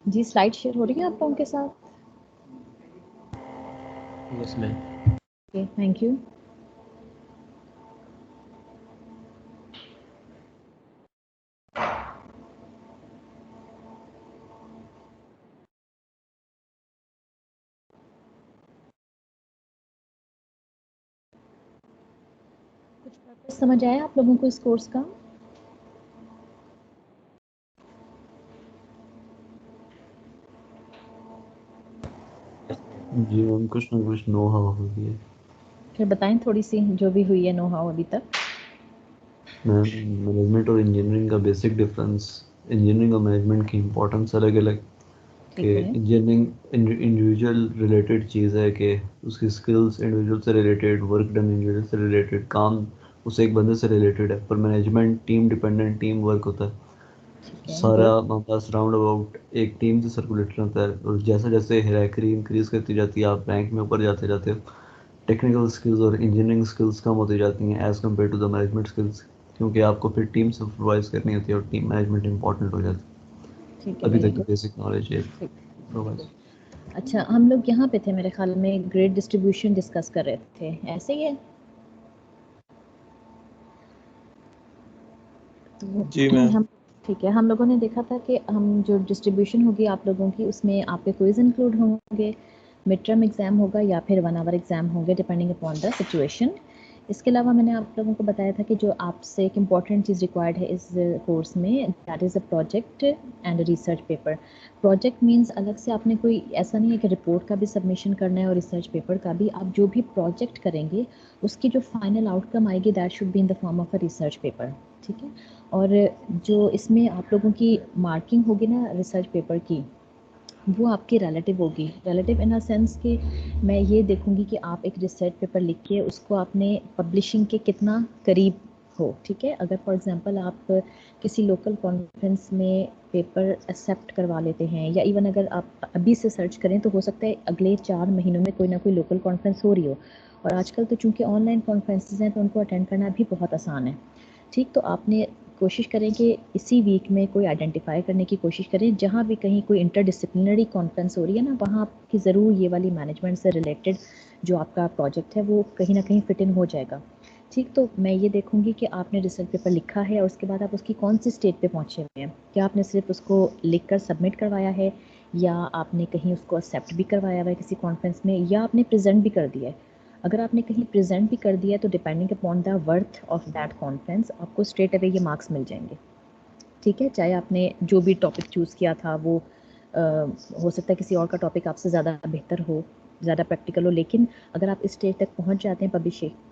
जी slide share हो रही है आप लोगों के साथ? Yes ma'am. Okay, thank you. कुछ पर्पस समझ आया आप लोगों को इस कोर्स का? जी मैम, कुछ ना कुछ नो हाउ हो गया। फिर बताएं थोड़ी सी जो भी हुई है नो हाउ अभी तक। मैम, मैनेजमेंट और इंजीनियरिंग का बेसिक डिफरेंस, इंजीनियरिंग और मैनेजमेंट की इम्पोर्टेंस अलग अलग। कि ठीक है। इंजीनियरिंग इंडिविजुअल रिलेटेड चीज़ है कि उसकी स्किल्स इंडिविजुअल से रिलेटेड, वर्क डन इंडिविजुअल से रिलेटेड, काम उस एक बंदे से रिलेटेड है। पर management team dependent, team work होता है। ठीक है, सारा गुड। मामला राउंड अबाउट एक टीम से सर्कुलेट होता है। और जैसे जैसे हायरार्की इंक्रीज करती जाती है, आप रैंक में ऊपर जाते जाते हो, टेक्निकल स्किल्स और इंजीनियरिंग स्किल्स कम होती जाती हैं as compare to the management skills, क्योंकि आपको फिर टीम सुपरवाइज करनी होती है और टीम मैनेजमेंट इंपॉर्टेंट हो जाती है। ठीक है, अभी वेरी तक की गुड। बेसिक नॉलेज है ठीक, प्रोवाइड। अच्छा हम लोग यहाँ पे थे मेरे ख्याल में ग्रेड डिस्ट्रीब्यूशन डिस्कस कर रहे थे, ऐसे ही है? जी तो मैम। हम ठीक है, हम लोगों ने देखा था कि हम जो डिस्ट्रीब्यूशन होगी आप लोगों की उसमें आपके क्विज इंक्लूड होंगे, मिड टर्म एग्जाम होगा या फिर 1 आवर एग्जाम होंगे डिपेंडिंग अपॉन द सिचुएशन। इसके अलावा मैंने आप लोगों को बताया था कि जो आपसे एक इम्पॉर्टेंट चीज़ रिक्वायर्ड है इस कोर्स में, that is a project and research paper. Project means अलग से आपने कोई ऐसा नहीं है कि रिपोर्ट का भी सबमिशन करना है और रिसर्च पेपर का भी। आप जो भी प्रोजेक्ट करेंगे उसकी जो फाइनल आउटकम आएगी that should be in the form of a research paper, ठीक है। और जो इसमें आप लोगों की मार्किंग होगी ना रिसर्च पेपर की, वो आपकी रिलेटिव होगी। रिलेटिव इन अ सेंस कि मैं ये देखूंगी कि आप एक रिसर्च पेपर लिख के उसको आपने पब्लिशिंग के कितना करीब हो, ठीक है। अगर फॉर एग्जांपल आप किसी लोकल कॉन्फ्रेंस में पेपर एक्सेप्ट करवा लेते हैं या इवन अगर आप अभी से सर्च करें तो हो सकता है अगले 4 महीनों में कोई ना कोई लोकल कॉन्फ्रेंस हो रही हो। और आजकल तो चूँकि ऑनलाइन कॉन्फ्रेंसेज हैं तो उनको अटेंड करना भी बहुत आसान है, ठीक। तो आपने कोशिश करें कि इसी वीक में कोई आइडेंटिफाई करने की कोशिश करें जहाँ भी कहीं कोई इंटरडिसिप्लिनरी कॉन्फ्रेंस हो रही है ना, वहाँ आपकी ज़रूर ये वाली मैनेजमेंट से रिलेटेड जो आपका प्रोजेक्ट है वो कहीं ना कहीं फिट इन हो जाएगा, ठीक। तो मैं ये देखूंगी कि आपने रिसर्च पेपर लिखा है और उसके बाद आप उसकी कौन सी स्टेज पे पहुँचे हुए हैं। क्या आपने सिर्फ उसको लिख कर सबमिट करवाया है या आपने कहीं उसको एक्सेप्ट भी करवाया हुआ है किसी कॉन्फ्रेंस में, या आपने प्रेजेंट भी कर दिया है। अगर आपने कहीं प्रेजेंट भी कर दिया तो depending upon the worth of that conference आपको स्ट्रेट अवे ये मार्क्स मिल जाएंगे, ठीक है। चाहे आपने जो भी टॉपिक चूज़ किया था वो हो सकता है किसी और का टॉपिक आपसे ज़्यादा बेहतर हो, ज़्यादा प्रैक्टिकल हो, लेकिन अगर आप इस स्टेज तक पहुंच जाते हैं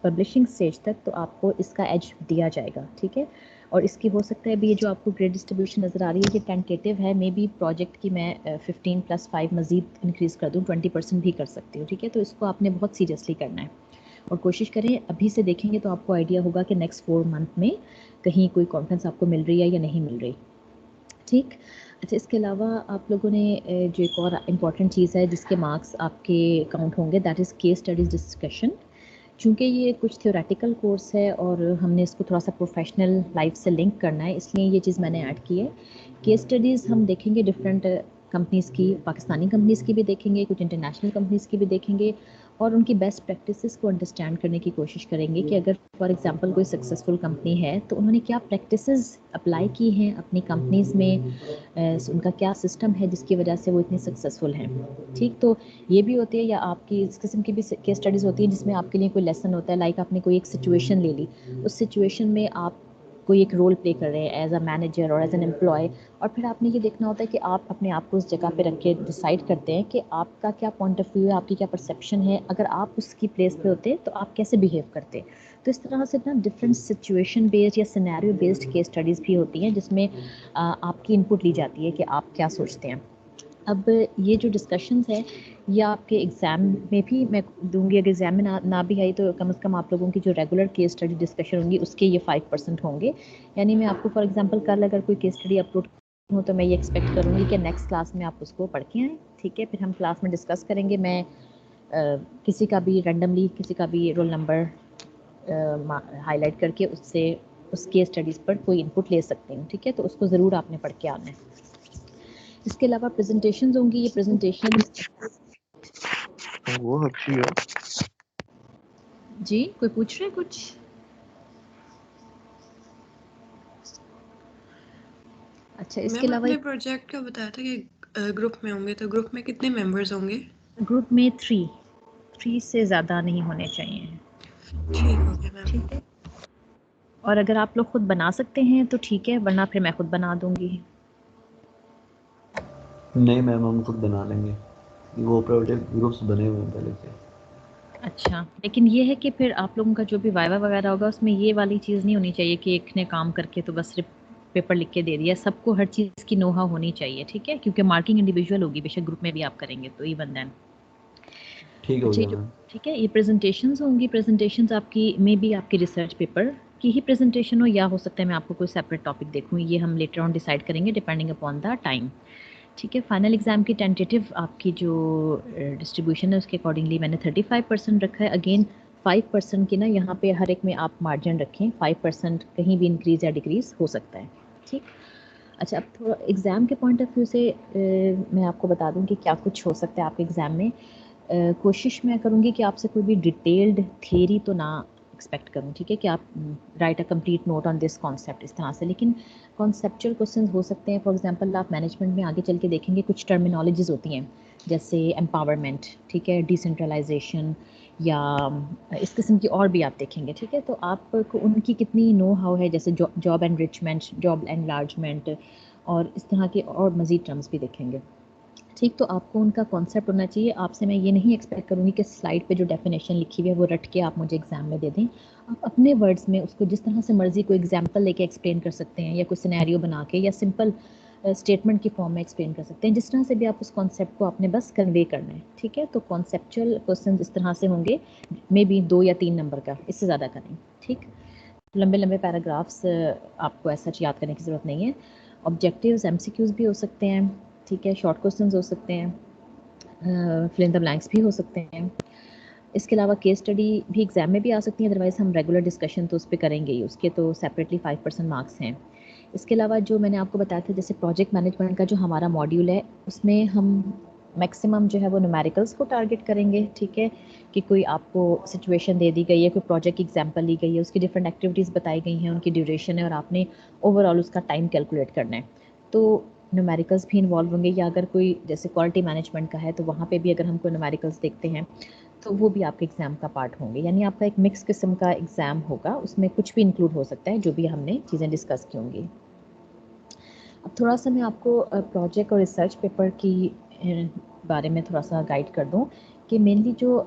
पब्लिशिंग स्टेज तक तो आपको इसका एज दिया जाएगा, ठीक है। और इसकी हो सकता है भी ये जो आपको ग्रेड डिस्ट्रीब्यूशन नज़र आ रही है ये टेंटेटिव है, मे बी प्रोजेक्ट की मैं 15+5 मज़ीद इंक्रीज़ कर दूँ, 20% भी कर सकती हूँ, ठीक है। तो इसको आपने बहुत सीरियसली करना है और कोशिश करें अभी से देखेंगे तो आपको आइडिया होगा कि नेक्स्ट 4 मंथ में कहीं कोई कॉन्फ्रेंस आपको मिल रही है या नहीं मिल रही, ठीक। अच्छा इसके अलावा आप लोगों ने जो एक और इम्पॉर्टेंट चीज़ है जिसके मार्क्स आपके काउंट होंगे that is case studies discussion. चूँकि ये कुछ थ्योरेटिकल कोर्स है और हमने इसको थोड़ा सा प्रोफेशनल लाइफ से लिंक करना है, इसलिए ये चीज़ मैंने ऐड की है। केस स्टडीज़ हम देखेंगे डिफरेंट कंपनीज़ की, पाकिस्तानी कंपनीज़ की भी देखेंगे, कुछ इंटरनेशनल कंपनीज़ की भी देखेंगे और उनकी बेस्ट प्रैक्टिसेस को अंडरस्टैंड करने की कोशिश करेंगे कि अगर फॉर एग्जांपल कोई सक्सेसफुल कंपनी है तो उन्होंने क्या प्रैक्टिसेस अप्लाई की हैं अपनी कंपनीज़ में, उनका क्या सिस्टम है जिसकी वजह से वो इतनी सक्सेसफुल हैं। ठीक, तो ये भी होती है, या आपकी इस किस्म की भी केस स्टडीज़ होती हैं जिसमें आपके लिए कोई लेसन होता है, लाइक आपने कोई एक सिचुएशन ले ली, उस सिचुएशन में आप कोई एक रोल प्ले कर रहे हैं एज अ मैनेजर और एज एन एम्प्लॉय, और फिर आपने ये देखना होता है कि आप अपने आप को उस जगह पे रख के डिसाइड करते हैं कि आपका क्या पॉइंट ऑफ व्यू है, आपकी क्या परसेप्शन है, अगर आप उसकी प्लेस पे होते तो आप कैसे बिहेव करते। तो इस तरह से ना डिफरेंट सिचुएशन बेस्ड या सिनेरियो बेस्ड केस स्टडीज़ भी होती हैं जिसमें आपकी इनपुट ली जाती है कि आप क्या सोचते हैं। अब ये जो डिस्कशंस है ये आपके एग्ज़ाम में भी मैं दूंगी, अगर एग्ज़ाम में ना भी आई तो कम से कम आप लोगों की जो रेगुलर केस स्टडी डिस्कशन होंगी उसके ये 5% होंगे। यानी मैं आपको फॉर एग्जांपल कल अगर कोई केस स्टडी अपलोड हूँ तो मैं ये एक्सपेक्ट करूँगी कि नेक्स्ट क्लास में आप उसको पढ़ के आएँ, ठीक है। फिर हम क्लास में डिस्कस करेंगे, मैं किसी का भी रैंडमली किसी का भी रोल नंबर हाईलाइट करके उससे उस केस स्टडीज़ पर कोई इनपुट ले सकती हूँ, ठीक है। तो उसको ज़रूर आपने पढ़ के आना है। इसके अलावा प्रेजेंटेशंस होंगी, ये प्रेजेंटेशंस वो अच्छी है। जी, कोई पूछ रहे हैं कुछ? अच्छा, इसके मैम अलावा आपने प्रोजेक्ट का बताया था कि ग्रुप में होंगे, तो ग्रुप में कितने मेंबर्स होंगे? ग्रुप में 3 से ज़्यादा नहीं होने चाहिए, ठीक हो गया मैम। ठीक है। और अगर आप लोग खुद बना सकते हैं तो ठीक है, वरना फिर मैं खुद बना दूंगी। नहीं मैम, हम खुद बना लेंगे, वो प्रोजेक्ट ग्रुप्स बने हुए हैं पहले से। अच्छा, लेकिन ये है कि फिर आप लोगों का जो भी वाइवा वगैरह होगा उसमें ये वाली चीज़ नहीं होनी चाहिए कि एक ने काम करके तो बस सिर्फ पेपर लिख के दे दिया। सबको हर चीज़ की नोहा होनी चाहिए, ठीक है, क्योंकि मार्किंग इंडिविजुअल होगी, बेशक ग्रुप में भी आप करेंगे तो इवन देन। ठीक हो अच्छा, गया मैम। ठीक है, ये प्रेजेंटेशंस होंगी। प्रेजेंटेशंस आपकी में भी आपके रिसर्च पेपर की ही प्रेजेंटेशन हो, या हो सकता है मैं आपको कोई सेपरेट टॉपिक देखूँ, ये हम लेटर ऑन डिसाइड करेंगे डिपेंडिंग अपॉन द टाइम, ठीक है। फाइनल एग्ज़ाम की टेंटेटिव आपकी जो डिस्ट्रीब्यूशन है उसके अकॉर्डिंगली मैंने 35% रखा है। अगेन 5% की ना यहाँ पे हर एक में आप मार्जिन रखें, 5% कहीं भी इंक्रीज़ या डिक्रीज़ हो सकता है, ठीक। अच्छा, अब थोड़ा एग्ज़ाम के पॉइंट ऑफ व्यू से मैं आपको बता दूं कि क्या कुछ हो सकता है आपके एग्ज़ाम में। कोशिश मैं करूँगी कि आपसे कोई भी डिटेल्ड थियरी तो ना एक्सपेक्ट करूँ, ठीक है, कि आप right a complete note on this concept इस तरह से, लेकिन कॉन्सेप्चुअल क्वेश्चंस हो सकते हैं। फॉर एग्जांपल आप मैनेजमेंट में आगे चल के देखेंगे कुछ टर्मिनोलॉजीज़ होती हैं जैसे एम्पावरमेंट, ठीक है, डिसेंट्रलाइजेशन, या इस किस्म की और भी आप देखेंगे, ठीक है। तो आपको उनकी कितनी नो हाउ है, जैसे जॉब एनरिचमेंट, जॉब एनलार्जमेंट और इस तरह के और मज़ीद टर्म्स भी देखेंगे, ठीक। तो आपको उनका कॉन्सेप्ट होना चाहिए। आपसे मैं ये नहीं एक्सपेक्ट करूँगी कि स्लाइड पे जो डेफिनेशन लिखी हुई है वो रट के आप मुझे एग्जाम में दे दें। आप अपने वर्ड्स में उसको जिस तरह से मर्ज़ी कोई एग्जांपल लेके एक्सप्लेन कर सकते हैं, या कोई सिनेरियो बना के, या सिंपल स्टेटमेंट की फॉर्म में एक्सप्लेन कर सकते हैं, जिस तरह से भी आप उस कॉन्सेप्ट को आपने बस कन्वे करना है, ठीक है। तो कॉन्सेप्चुअल क्वेश्चन इस तरह से होंगे, मे बी 2 या 3 नंबर का, इससे ज़्यादा का नहीं, ठीक। लंबे लंबे पैराग्राफ्स आपको ऐसा याद करने की ज़रूरत नहीं है। ऑब्जेक्टिव्स एमसीक्यूज़ भी हो सकते हैं, ठीक है, शॉर्ट क्वेश्चंस हो सकते हैं, फिल इन द ब्लैंक्स भी हो सकते हैं। इसके अलावा केस स्टडी भी एग्ज़ाम में भी आ सकती है, अदरवाइज़ हम रेगुलर डिस्कशन तो उस पे करेंगे ही, उसके तो सेपरेटली 5% मार्क्स हैं। इसके अलावा जो मैंने आपको बताया था जैसे प्रोजेक्ट मैनेजमेंट का जो हमारा मॉड्यूल है उसमें हम मैक्सिमम जो है वो न्यूमेरिकल्स को टारगेट करेंगे, ठीक है, कि कोई आपको सिचुएशन दे दी गई है, कोई प्रोजेक्ट की एग्जांपल ली गई है, उसकी डिफरेंट एक्टिविटीज़ बताई गई हैं, उनकी ड्यूरेशन है और आपने ओवरऑल उसका टाइम कैलकुलेट करना है, तो न्यूमेरिकल्स भी इन्वॉल्व होंगे। या अगर कोई जैसे क्वालिटी मैनेजमेंट का है तो वहाँ पे भी अगर हम कोई न्यूमेरिकल्स देखते हैं तो वो भी आपके एग्ज़ाम का पार्ट होंगे। यानी आपका एक मिक्स किस्म का एग्ज़ाम होगा, उसमें कुछ भी इंक्लूड हो सकता है जो भी हमने चीज़ें डिस्कस की होंगी। अब थोड़ा सा मैं आपको प्रोजेक्ट और रिसर्च पेपर की बारे में थोड़ा सा गाइड कर दूं कि मेनली जो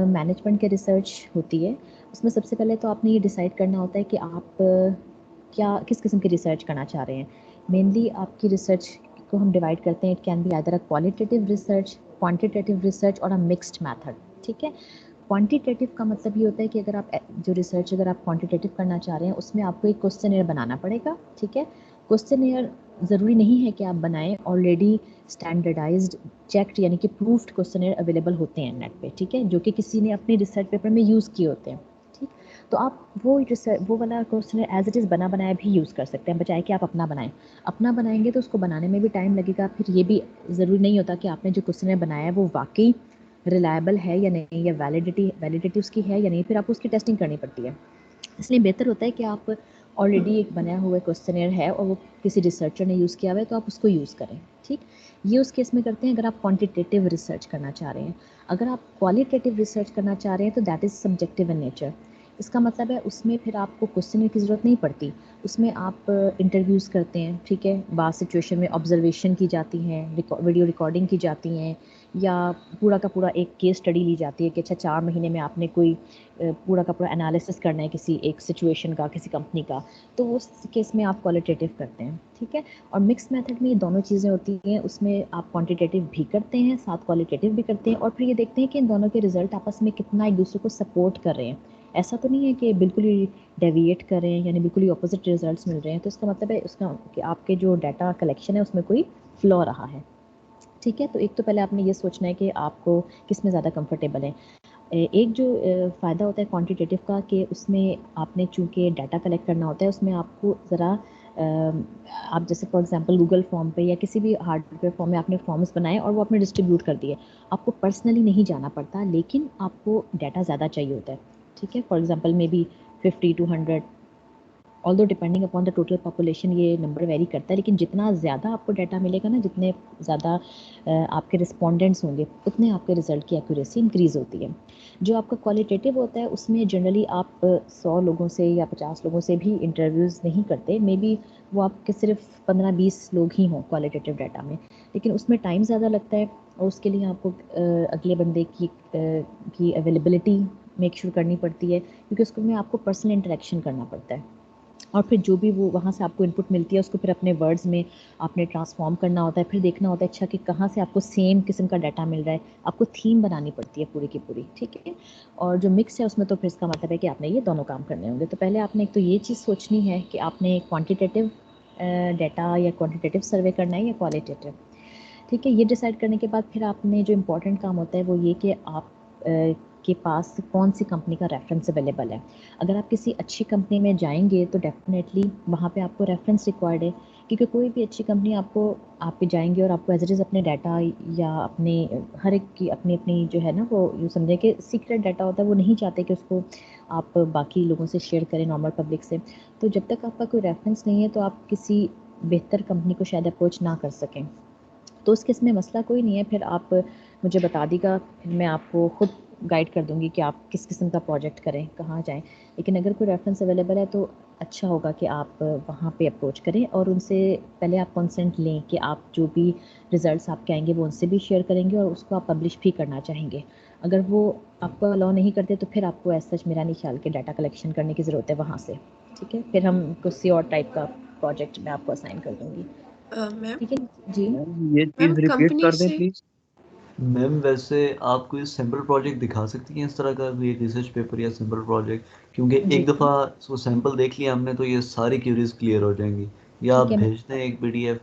मैनेजमेंट के रिसर्च होती है उसमें सबसे पहले तो आपने ये डिसाइड करना होता है कि आप क्या किस किस्म की रिसर्च करना चाह रहे हैं। मेनली आपकी रिसर्च को हम डिवाइड करते हैं, it can be either a qualitative research, quantitative research और अ मिक्स्ड मेथड, ठीक है। क्वांटिटेटिव का मतलब ये होता है कि अगर आप जो रिसर्च अगर आप क्वांटिटेटिव करना चाह रहे हैं उसमें आपको एक क्वेश्चनर बनाना पड़ेगा, ठीक है। क्वेश्चनर ज़रूरी नहीं है कि आप बनाएं, ऑलरेडी स्टैंडर्डाइज्ड चेक्ड यानी कि प्रूफ्ड क्वेश्चनर अवेलेबल होते हैं नेट पे, ठीक है, जो कि किसी ने अपने रिसर्च पेपर में यूज़ किए होते हैं, ठीक। तो आप वो वाला क्वेश्चन एज इट इज़ बना बनाया भी यूज़ कर सकते हैं, बजाय कि आप अपना बनाएं। अपना बनाएंगे तो उसको बनाने में भी टाइम लगेगा, फिर ये भी ज़रूरी नहीं होता कि आपने जो क्वेश्चन बनाया है वो वाकई रिलायबल है या नहीं, या वैलिडिटी उसकी है या नहीं, फिर आपको उसकी टेस्टिंग करनी पड़ती है। इसलिए बेहतर होता है कि आप ऑलरेडी एक बनाया हुआ क्वेश्चनेयर है और वो किसी रिसर्चर ने यूज़ किया हुआ है तो आप उसको यूज़ करें। ठीक, ये उस केस में करते हैं अगर आप क्वांटिटेटिव रिसर्च करना चाह रहे हैं। अगर आप क्वालिटेटिव रिसर्च करना चाह रहे हैं तो that is subjective in nature. इसका मतलब है उसमें फिर आपको क्वेश्चनर की ज़रूरत नहीं पड़ती, उसमें आप इंटरव्यूज़ करते हैं, ठीक है, बाद सिचुएशन में ऑब्जर्वेशन की जाती हैं, वीडियो रिकॉर्डिंग की जाती हैं, या पूरा का पूरा एक केस स्टडी ली जाती है कि अच्छा 4 महीने में आपने कोई पूरा का पूरा एनालिसिस करना है किसी एक सिचुएशन का, किसी कंपनी का, तो उस केस में आप क्वालिटेटिव करते हैं। ठीक है, और मिक्स मेथड में ये दोनों चीज़ें होती हैं, उसमें आप क्वांटिटेटिव भी करते हैं, साथ क्वालिटेटिव भी करते हैं, और फिर ये देखते हैं कि इन दोनों के रिजल्ट आपस में कितना एक दूसरे को सपोर्ट कर रहे हैं। ऐसा तो नहीं है कि बिल्कुल ही डेविएट कर रहे हैं, यानी बिल्कुल ही ऑपोजिट रिजल्ट्स मिल रहे हैं, तो इसका मतलब है उसका कि आपके जो डाटा कलेक्शन है उसमें कोई फ्लॉ रहा है। ठीक है, तो एक तो पहले आपने ये सोचना है कि आपको किस में ज़्यादा कंफर्टेबल है। एक जो फ़ायदा होता है क्वांटिटेटिव का कि उसमें आपने चूँकि डाटा कलेक्ट करना होता है, उसमें आपको ज़रा आप जैसे फॉर एग्जांपल गूगल फॉर्म पे या किसी भी हार्डवेयर फॉर्म में आपने फॉर्म्स बनाए और वो आपने डिस्ट्रीब्यूट कर दिए, आपको पर्सनली नहीं जाना पड़ता, लेकिन आपको डाटा ज़्यादा चाहिए होता है। ठीक है, for example may be 50 to 100, although depending upon the total population ये नंबर वेरी करता है, लेकिन जितना ज़्यादा आपको डाटा मिलेगा ना, जितने ज़्यादा आपके रिस्पोंडेंट्स होंगे, उतने आपके रिजल्ट की एक्यूरेसी इंक्रीज़ होती है। जो आपका क्वालिटेटिव होता है उसमें जनरली आप 100 लोगों से या 50 लोगों से भी इंटरव्यूज़ नहीं करते, मे बी वो आपके सिर्फ 15-20 लोग ही हों क्वालिटेटिव डाटा में, लेकिन उसमें टाइम ज़्यादा लगता है, और उसके लिए आपको अगले बंदे की अवेलेबिलिटी मेक श्योर करनी पड़ती है, क्योंकि उसको में आपको पर्सनल इंटरेक्शन करना पड़ता है, और फिर जो भी वो वहाँ से आपको इनपुट मिलती है उसको फिर अपने वर्ड्स में आपने ट्रांसफॉर्म करना होता है, फिर देखना होता है अच्छा कि कहाँ से आपको सेम किस्म का डाटा मिल रहा है, आपको थीम बनानी पड़ती है पूरी की पूरी। ठीक है, और जो मिक्स है उसमें तो फिर इसका मतलब है कि आपने ये दोनों काम करने होंगे। तो पहले आपने एक तो ये चीज़ सोचनी है कि आपने क्वान्टिटेटिव डाटा या क्वान्टिटेटिव सर्वे करना है या क्वालिटेटिव। ठीक है, ये डिसाइड करने के बाद फिर आपने जो इम्पोर्टेंट काम होता है वो ये कि आप के पास कौन सी कंपनी का रेफरेंस अवेलेबल है। अगर आप किसी अच्छी कंपनी में जाएंगे तो डेफिनेटली वहाँ पे आपको रेफरेंस रिक्वायर्ड है, क्योंकि कोई भी अच्छी कंपनी आपको आप पे जाएंगे और आपको एज इट इज़ अपने डाटा या अपने हर एक की अपनी अपनी जो है ना, वो यूँ समझे कि सीक्रेट डाटा होता है, वो नहीं चाहते कि उसको आप बाकी लोगों से शेयर करें, नॉर्मल पब्लिक से। तो जब तक आपका कोई रेफरेंस नहीं है तो आप किसी बेहतर कंपनी को शायद अप्रोच ना कर सकें। तो उस केस में मसला कोई नहीं है, फिर आप मुझे बता दीजिएगा, फिर मैं आपको खुद गाइड कर दूँगी कि आप किस किस्म का प्रोजेक्ट करें, कहाँ जाएँ। लेकिन अगर कोई रेफरेंस अवेलेबल है तो अच्छा होगा कि आप वहाँ पे अप्रोच करें, और उनसे पहले आप कंसेंट लें कि आप जो भी रिज़ल्ट्स आपके आएँगे वो उनसे भी शेयर करेंगे और उसको आप पब्लिश भी करना चाहेंगे। अगर वो आपको अलाउ नहीं करते तो फिर आपको एज़ सच मेरा नहीं ख्याल कि डाटा कलेक्शन करने की ज़रूरत है वहाँ से। ठीक है, फिर हम किसी और टाइप का प्रोजेक्ट मैं आपको असाइन कर दूँगी। मैम ठीक है जी। मैम ये मैम चीज रिपीट कंपनी कर दें से प्लीज। मैम वैसे आप कोई सैम्पल प्रोजेक्ट दिखा सकती हैं इस तरह का, कोई रिसर्च पेपर या सैम्पल प्रोजेक्ट, क्योंकि जी एक दफ़ा वो सैम्पल देख लिया हमने तो ये सारी क्यूरीज क्लियर हो जाएंगी। या ठीक आप है मैं भेज दें एक पीडीएफ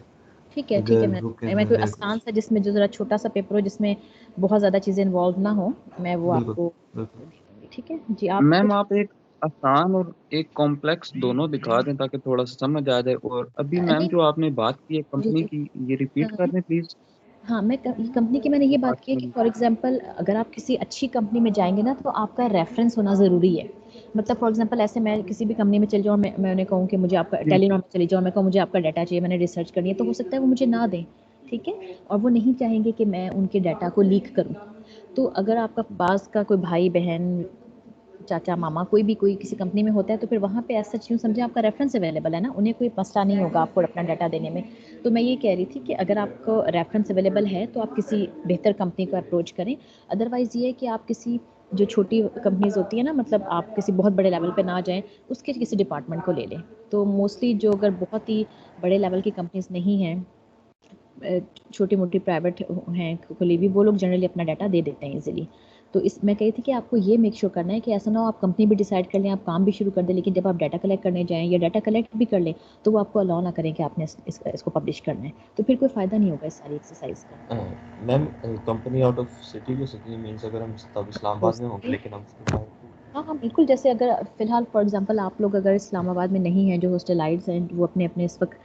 ठीक है अगर वो के मैं अंदर कोई है आसान कुछ। सा जिसमें जो ज़रा छोटा सा पेपर हो जिसमें बहुत ज़्यादा चीज़ें इन्वॉल्व ना हो, मैं वो बिल्कुल आपको बिल्कुल। भेज दूँगी। ठीक है जी, आप मैम कुछ आप एक आसान और एक कॉम्प्लेक्स दोनों दिखा दें ताकि थोड़ा सा समझ आ जाए। और अभी मैम नहीं जो आपने बात की है जी कंपनी जी की, ये रिपीट कर दें प्लीज। हाँ, मैं कंपनी की मैंने ये बात की है कि बात फॉर एग्जांपल अगर आप किसी अच्छी कंपनी में जाएँगे ना तो आपका रेफ़रेंस होना ज़रूरी है। मतलब फॉर एग्जांपल ऐसे मैं किसी भी कंपनी में चली जाऊँ, मैं उन्हें कहूँ कि मुझे आपका जी टेलीनॉर में चली जाऊँ, मैं कहूँ मुझे आपका डाटा चाहिए, मैंने रिसर्च करनी है, तो हो सकता है वो मुझे ना दें। ठीक है? और वो नहीं चाहेंगे कि मैं उनके डाटा को लीक करूँ। तो अगर आपका पास का कोई भाई-बहन, चाचा मामा कोई किसी कंपनी में होता है तो फिर वहाँ पे ऐसा यूँ समझे आपका रेफरेंस अवेलेबल है ना, उन्हें कोई मसला नहीं होगा आपको अपना डाटा देने में। तो मैं ये कह रही थी कि अगर आपको रेफरेंस अवेलेबल है तो आप किसी बेहतर कंपनी को अप्रोच करें। अदरवाइज़ ये है कि आप किसी जो छोटी कंपनीज़ होती है ना, मतलब आप किसी बहुत बड़े लेवल पे ना जाएँ, उसके किसी डिपार्टमेंट को ले लें। तो मोस्टली जो अगर बहुत ही बड़े लेवल की कंपनीज़ नहीं हैं, छोटी-मोटी प्राइवेट हैं खुली भी, वो लोग जनरली अपना डाटा दे देते हैं ईज़िली। तो इस मैं कही थी कि आपको ये मेक श्योर करना है कि ऐसा ना हो आप कंपनी भी डिसाइड कर लें, आप काम भी शुरू कर दें, लेकिन जब आप डाटा कलेक्ट करने जाएँ या डाटा कलेक्ट भी कर लें, तो वो आपको अलाउ ना करें कि आपने इसको पब्लिश करना है। तो फिर कोई फ़ायदा नहीं होगा इस सारी एक्सरसाइज़ का। Ma'am company out of city को सिटी मीन्स अगर हम तब इस्लामाबाद में होंगे मोस्टली लेकिन हम हाँ हाँ बिल्कुल, जैसे अगर फिलहाल फॉर एग्जांपल आप लोग अगर इस्लामाबाद में नहीं हैं, जो हॉस्टलाइट्स हैं वो अपने अपने इस वक्त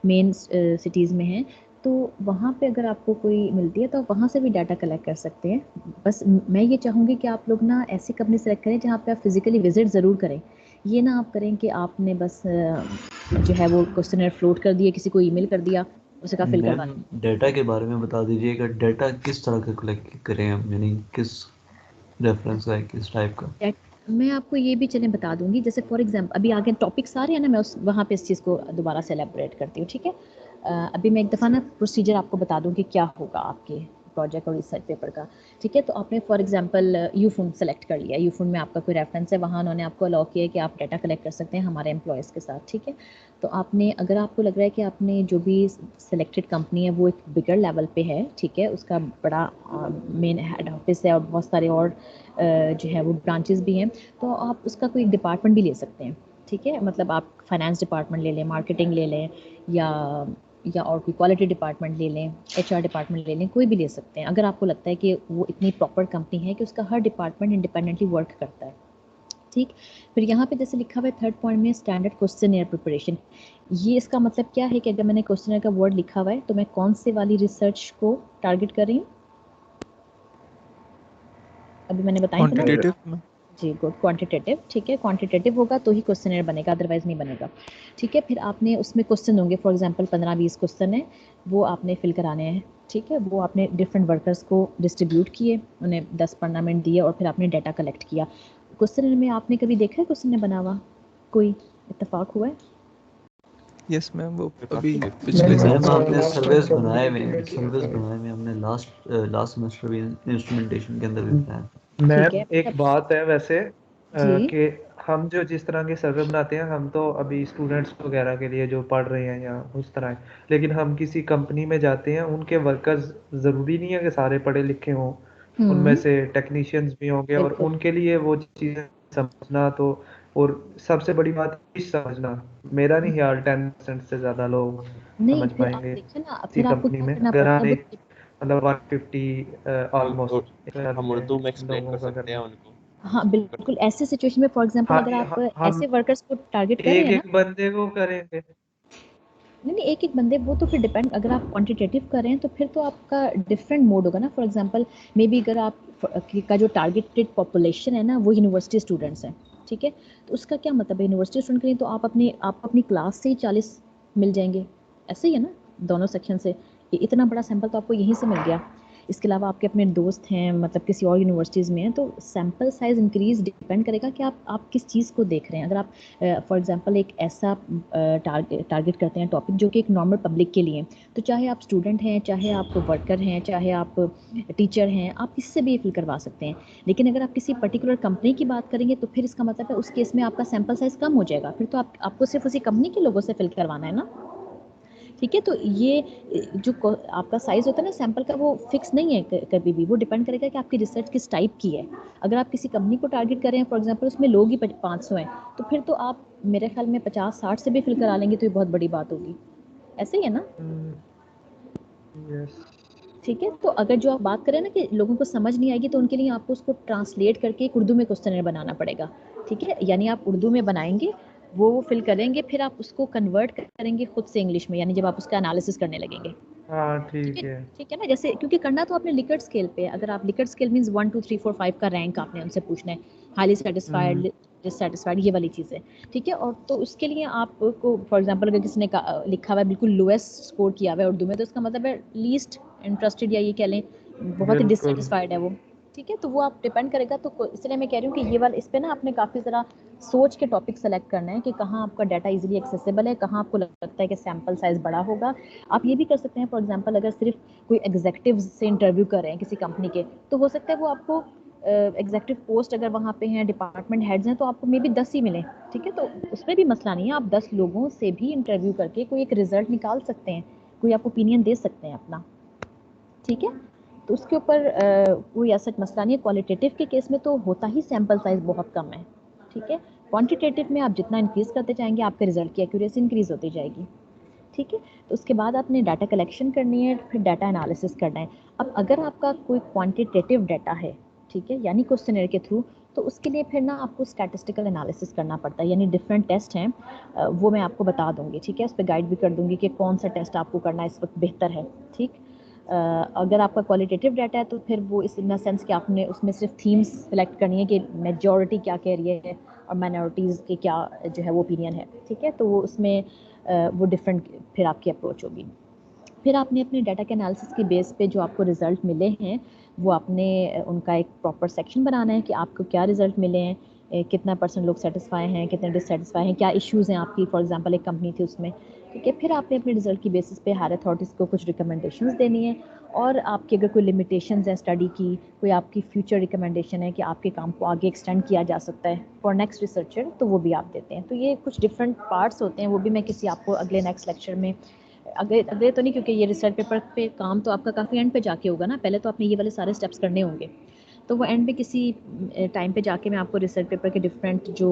मेन सिटीज़ में हैं, तो वहाँ पे अगर आपको कोई मिलती है तो आप वहाँ से भी डाटा कलेक्ट कर सकते हैं। बस मैं ये चाहूँगी कि आप लोग ना ऐसी कंपनी सेलेक्ट करें जहाँ पे आप फिजिकली विजिट ज़रूर करें। ये ना आप करें कि आपने बस जो है वो क्वेश्चनर फ्लोट कर दिया, किसी को ईमेल कर दिया, उसे कहा फिल मैम करवा दें। डेटा के बारे में बता दीजिएगा, डेटा किस तरह का कलेक्ट करें हम, यानी किस रेफरेंस का है, किस टाइप का? दैट मैं आपको ये भी चलें बता दूंगी, जैसे फॉर एग्जांपल अभी आगे टॉपिक सारे हैं ना, मैं उस वहाँ पे इस चीज़ को दोबारा से एलेबोरेट करती हूँ, ठीक है। अभी मैं एक दफ़ा ना प्रोसीजर आपको बता दूँ कि क्या होगा आपके प्रोजेक्ट और रिसर्च पेपर का, ठीक है। तो आपने फॉर एग्जांपल यूफोन सेलेक्ट कर लिया, यूफोन में आपका कोई रेफरेंस है, वहाँ उन्होंने आपको अलाउ किया है कि आप डाटा कलेक्ट कर सकते हैं हमारे एम्प्लॉयज़ के साथ, ठीक है। तो आपने, अगर आपको लग रहा है कि आपने जो भी सेलेक्टेड कंपनी है वो एक बिगर लेवल पे है, ठीक है, उसका बड़ा मेन हेड ऑफिस है और बहुत सारे और जो है वो ब्रांचेस भी हैं, तो आप उसका कोई डिपार्टमेंट भी ले सकते हैं, ठीक है। मतलब आप फाइनेंस डिपार्टमेंट ले लें, मार्केटिंग ले लें, या और कोई क्वालिटी डिपार्टमेंट ले लें, एचआर डिपार्टमेंट ले लें, कोई भी ले सकते हैं अगर आपको लगता है कि वो इतनी प्रॉपर कंपनी है कि उसका हर डिपार्टमेंट इंडिपेंडेंटली वर्क करता है, ठीक। फिर यहाँ पे जैसे लिखा हुआ है थर्ड पॉइंट में स्टैंडर्ड क्वेश्चनर प्रिपरेशन, ये इसका मतलब क्या है कि अगर मैंने क्वेश्चनर का वर्ड लिखा हुआ है तो मैं कौन से वाली रिसर्च को टारगेट कर रही हूँ, अभी मैंने बताई थी ना। क्वांटिटेटिव में। जी गुड, क्वांटिटेटिव, ठीक है। क्वांटिटेटिव होगा तो ही क्वेश्चनर बनेगा, अदरवाइज नहीं बनेगा, ठीक है। फिर आपने उसमें क्वेश्चन होंगे, फॉर एग्जांपल 15-20 क्वेश्चन है, वो आपने फिल कराने हैं, ठीक है। वो आपने डिफरेंट वर्कर्स को डिस्ट्रीब्यूट किए, उन्हें 10-15 मिनट दिए और फिर आपने डाटा कलेक्ट किया। क्वेश्चनर में आपने कभी देखा है क्वेश्चन बना हुआ, कोई इत्तेफाक हुआ है? यस मैम, वो पेपर अभी के पिछले मैम सेमेस्टर आपने में। सर्विस बनाए हुए हैं, सर्विस बनाए हुए हैं, हमने लास्ट लास्ट सेमेस्टर भी इंस्ट्रूमेंटेशन के अंदर भी बनाया था। ठीक मैम है एक मतलब बात है वैसे जी कि हम जो जिस तरह के सर्वे बनाते हैं, हम तो अभी स्टूडेंट्स वगैरह के लिए जो पढ़ रहे हैं या उस तरह है, लेकिन हम किसी कंपनी में जाते हैं, उनके वर्कर्स जरूरी नहीं है कि सारे पढ़े लिखे हों, उनमें से टेक्नीशियंस भी होंगे, और बिल्कुल उनके लिए वो चीज़ें समझना तो, और सबसे बड़ी बात इंग्लिश समझना, मेरा नहीं ख्याल 10% से ज़्यादा लोग नहीं, समझ फिर आप पाएंगे देखिए ना, किसी फिर आपको कंपनी क्या में, करना अगर पड़ता हम है वो। एक मतलब 150 हम ऑलमोस्ट हम उर्दू में एक्सप्लेन कर लोगों का सकते हैं करना। उनको। हाँ बिल्कुल, ऐसे सिचुएशन में फॉर एग्जांपल हाँ अगर आप हम ऐसे वर्कर्स को टारगेट कर रहे एक हैं ना, एक बंदे को करेंगे। नहीं नहीं, एक एक बंदे, वो तो फिर डिपेंड, अगर आप क्वांटिटेटिव कर रहे हैं तो फिर तो आपका डिफरेंट मोड होगा ना। फॉर एग्जांपल मे बी अगर आप का जो टारगेटेड पॉपुलेशन है ना वो यूनिवर्सिटी स्टूडेंट्स हैं, ठीक है। तो उसका क्या मतलब है, यूनिवर्सिटी स्टूडेंट के लिए तो आप अपनी क्लास से ही 40 मिल जाएंगे, ऐसे ही है ना, दोनों सेक्शन से। इतना बड़ा सैंपल तो आपको यहीं से मिल गया। इसके अलावा आपके अपने दोस्त हैं, मतलब किसी और यूनिवर्सिटीज़ में हैं, तो सैंपल साइज इंक्रीज डिपेंड करेगा कि आप किस चीज़ को देख रहे हैं। अगर आप फॉर एग्जांपल एक ऐसा टारगेट करते हैं टॉपिक जो कि एक नॉर्मल पब्लिक के लिए, तो चाहे आप स्टूडेंट हैं, चाहे आप वर्कर हैं, चाहे आप टीचर हैं, आप किससे भी फिल करवा सकते हैं। लेकिन अगर आप किसी पर्टिकुलर कंपनी की बात करेंगे तो फिर इसका मतलब है उस केस में आपका सैंपल साइज कम हो जाएगा, फिर तो आपको सिर्फ उसी कंपनी के लोगों से फिल करवाना है ना, ठीक है। तो ये जो आपका साइज़ होता है ना सैंपल का, वो फिक्स नहीं है कभी भी, वो डिपेंड करेगा कि आपकी रिसर्च किस टाइप की है। अगर आप किसी कंपनी को टारगेट कर रहे हैं, फॉर एग्जांपल उसमें लोग ही 500 हैं, तो फिर तो आप मेरे ख्याल में 50-60 से भी फिल करा लेंगे तो ये बहुत बड़ी बात होगी, ऐसे ही है ना, यस। ठीक है। तो अगर जो आप बात करें ना कि लोगों को समझ नहीं आएगी, तो उनके लिए आपको उसको ट्रांसलेट करके एक उर्दू में क्वेश्चनर बनाना पड़ेगा, ठीक है। यानी आप उर्दू में बनाएंगे, वो फिल करेंगे, फिर आप उसको कन्वर्ट करेंगे खुद से इंग्लिश में, यानी जब आप उसका एनालिसिस करने लगेंगे, हाँ ठीक है। ठीक है। ठीक है ना, जैसे क्योंकि करना तो आपने लिकर्ट स्केल पे है। अगर आप लिकर्ट स्केल मींस 1 2 3 4 5 का रैंक आपने उनसे पूछना है, हाईली सेटिस्फाइड, डिससेटिस्फाइड, ये वाली चीज़ें, ठीक है। और तो उसके लिए आपको फॉर एग्जांपल अगर किसी ने लिखा हुआ है बिल्कुल लोएस्ट स्कोर किया हुआ है उर्दू में, तो इसका मतलब है लीस्ट इंटरेस्टेड, या ये कह लें बहुत ही बिल्कुल। डिससेटिस्फाइड है वो, ठीक है। तो वो आप डिपेंड करेगा। तो इसलिए मैं कह रही हूँ कि ये वाला इस पे ना आपने काफ़ी ज़रा सोच के टॉपिक सेलेक्ट करना है कि कहाँ आपका डाटा इजीली एक्सेसिबल है, कहाँ आपको लगता है कि सैंपल साइज बड़ा होगा। आप ये भी कर सकते हैं, फॉर एग्जांपल अगर सिर्फ कोई एग्जीक्यूटिव से इंटरव्यू कर रहे हैं किसी कंपनी के, तो हो सकता है वो आपको एग्जीक्यूटिव पोस्ट अगर वहाँ पे हैं, डिपार्टमेंट हेड्स हैं, तो आपको मे बी 10 ही मिले, ठीक है। तो उसमें भी मसला नहीं है, आप 10 लोगों से भी इंटरव्यू करके कोई एक रिजल्ट निकाल सकते हैं, कोई आप ओपिनियन दे सकते हैं अपना, ठीक है। तो उसके ऊपर कोई ऐसा मसला नहीं है। क्वालिटेटिव के केस में तो होता ही सैंपल साइज बहुत कम है, ठीक है। क्वांटिटेटिव में आप जितना इंक्रीज करते जाएंगे आपके रिजल्ट की एक्यूरेसी इंक्रीज होती जाएगी, ठीक है। तो उसके बाद आपने डाटा कलेक्शन करनी है, फिर डाटा एनालिसिस करना है। अब अगर आपका कोई क्वांटिटेटिव डाटा है, ठीक है, यानी क्वेश्चनर के थ्रू, तो उसके लिए फिर ना आपको स्टैटिस्टिकल एनालिसिस करना पड़ता है, यानी डिफरेंट टेस्ट हैं, वो मैं आपको बता दूंगी, ठीक है, उस पर गाइड भी कर दूंगी कि कौन सा टेस्ट आपको करना इस वक्त बेहतर है, ठीक। अगर आपका क्वालिटेटिव डाटा है तो फिर वो इस इन द सेंस कि आपने उसमें सिर्फ थीम्स सेलेक्ट करनी है कि मेजॉरिटी क्या कह रही है और माइनॉरिटीज़ के क्या जो है वो ओपिनियन है, ठीक है, तो वो उसमें वो डिफरेंट फिर आपकी अप्रोच होगी। फिर आपने अपने डाटा के एनालिसिस की बेस पे जो आपको रिज़ल्ट मिले हैं वो आपने उनका एक प्रॉपर सेक्शन बनाना है कि आपको क्या रिज़ल्ट मिले हैं, कितना % लोग सेटिस्फाई हैं, कितने डिससेटिस्फाई हैं, क्या इश्यूज़ हैं आपकी, फॉर एग्जांपल एक कंपनी थी उसमें, ठीक है। फिर आपने अपने रिज़ल्ट की बेसिस पे हायर अथॉरिटीज़ को कुछ रिकमेंडेशंस देनी है, और आपकी अगर कोई लिमिटेशंस है स्टडी की, कोई आपकी फ्यूचर रिकमेंडेशन है कि आपके काम को आगे एक्सटेंड किया जा सकता है फॉर नेक्स्ट रिसर्चर, तो वो भी आप देते हैं। तो ये कुछ डिफरेंट पार्ट्स होते हैं, वो भी मैं किसी आपको अगले नेक्स्ट लेक्चर में, अगले तो नहीं, क्योंकि ये रिसर्च पेपर पे काम तो आपका काफ़ी एंड पे जाके होगा ना, पहले तो आपने ये वाले सारे स्टेप्स करने होंगे, तो वो एंड पे किसी टाइम पे जाके मैं आपको रिसर्च पेपर के डिफरेंट जो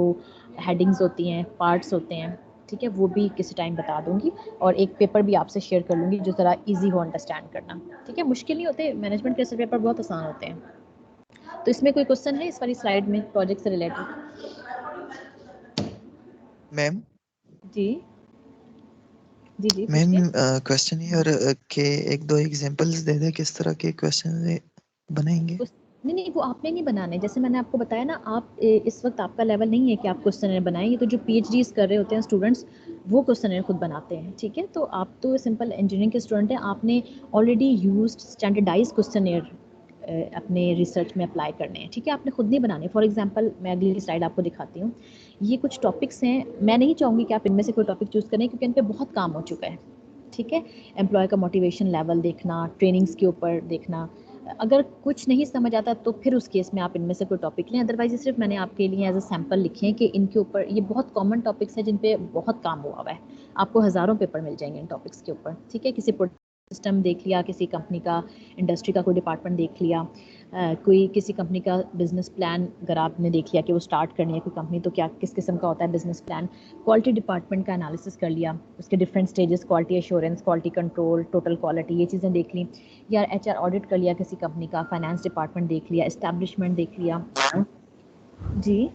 हेडिंग्स होती हैं, पार्ट्स होते हैं, ठीक है, वो भी किसी टाइम बता दूंगी, और एक पेपर भी आपसे शेयर कर लूँगी जो ज़रा ईजी हो अंडरस्टैंड करना, ठीक है। मुश्किल नहीं होते, मैनेजमेंट के रिसर्च पेपर बहुत आसान होते हैं। तो इसमें कोई क्वेश्चन है इस वाली स्लाइड में प्रोजेक्ट से रिलेटेड? मैम जी जी मैम पूछिए। क्वेश्चन ईयर के एक दो एग्जांपल्स दे दे किस तरह के क्वेश्चन बनाएंगे। नहीं, वो आपने नहीं बनाने, जैसे मैंने आपको बताया ना, आप इस वक्त आपका लेवल नहीं है कि आप क्वेश्चनर बनाएं, ये तो जो पीएचडीज कर रहे होते हैं स्टूडेंट्स वो क्वेश्चनर खुद बनाते हैं, ठीक है। तो आप तो सिंपल इंजीनियरिंग के स्टूडेंट हैं, आपने ऑलरेडी यूज्ड स्टैंडर्डाइज क्वेश्चनर अपने रिसर्च में अप्लाई करने हैं, ठीक है, आपने खुद नहीं बनाने। फॉर एग्जांपल मैं अगली स्लाइड आपको दिखाती हूँ, ये कुछ टॉपिक्स हैं, मैं नहीं चाहूँगी कि आप इनमें से कोई टॉपिक चूज़ करें क्योंकि इन पर बहुत काम हो चुका है, ठीक है। एम्प्लॉय का मोटिवेशन लेवल देखना, ट्रेनिंग्स के ऊपर देखना, अगर कुछ नहीं समझ आता तो फिर उस केस में आप इनमें से कोई टॉपिक लें, अदरवाइज ये सिर्फ मैंने आपके लिए एज अ सैम्पल लिखे हैं कि इनके ऊपर ये बहुत कॉमन टॉपिक्स हैं जिन पे बहुत काम हुआ हुआ है, आपको हज़ारों पेपर मिल जाएंगे इन टॉपिक्स के ऊपर, ठीक है। किसी सिस्टम देख लिया, किसी कंपनी का, इंडस्ट्री का कोई डिपार्टमेंट देख लिया, कोई किसी कंपनी का बिजनेस प्लान अगर आपने देख लिया कि वो स्टार्ट करनी है कोई कंपनी, तो क्या किस किस्म का होता है बिजनेस प्लान, क्वालिटी डिपार्टमेंट का एनालिसिस कर लिया, उसके different stages, quality assurance, quality control, total quality, ये चीज़ें देख ली, या एचआर ऑडिट कर लिया किसी कंपनी का, फाइनेंस डिपार्टमेंट देख लिया, एस्टैब्लिशमेंट देख लिया। जी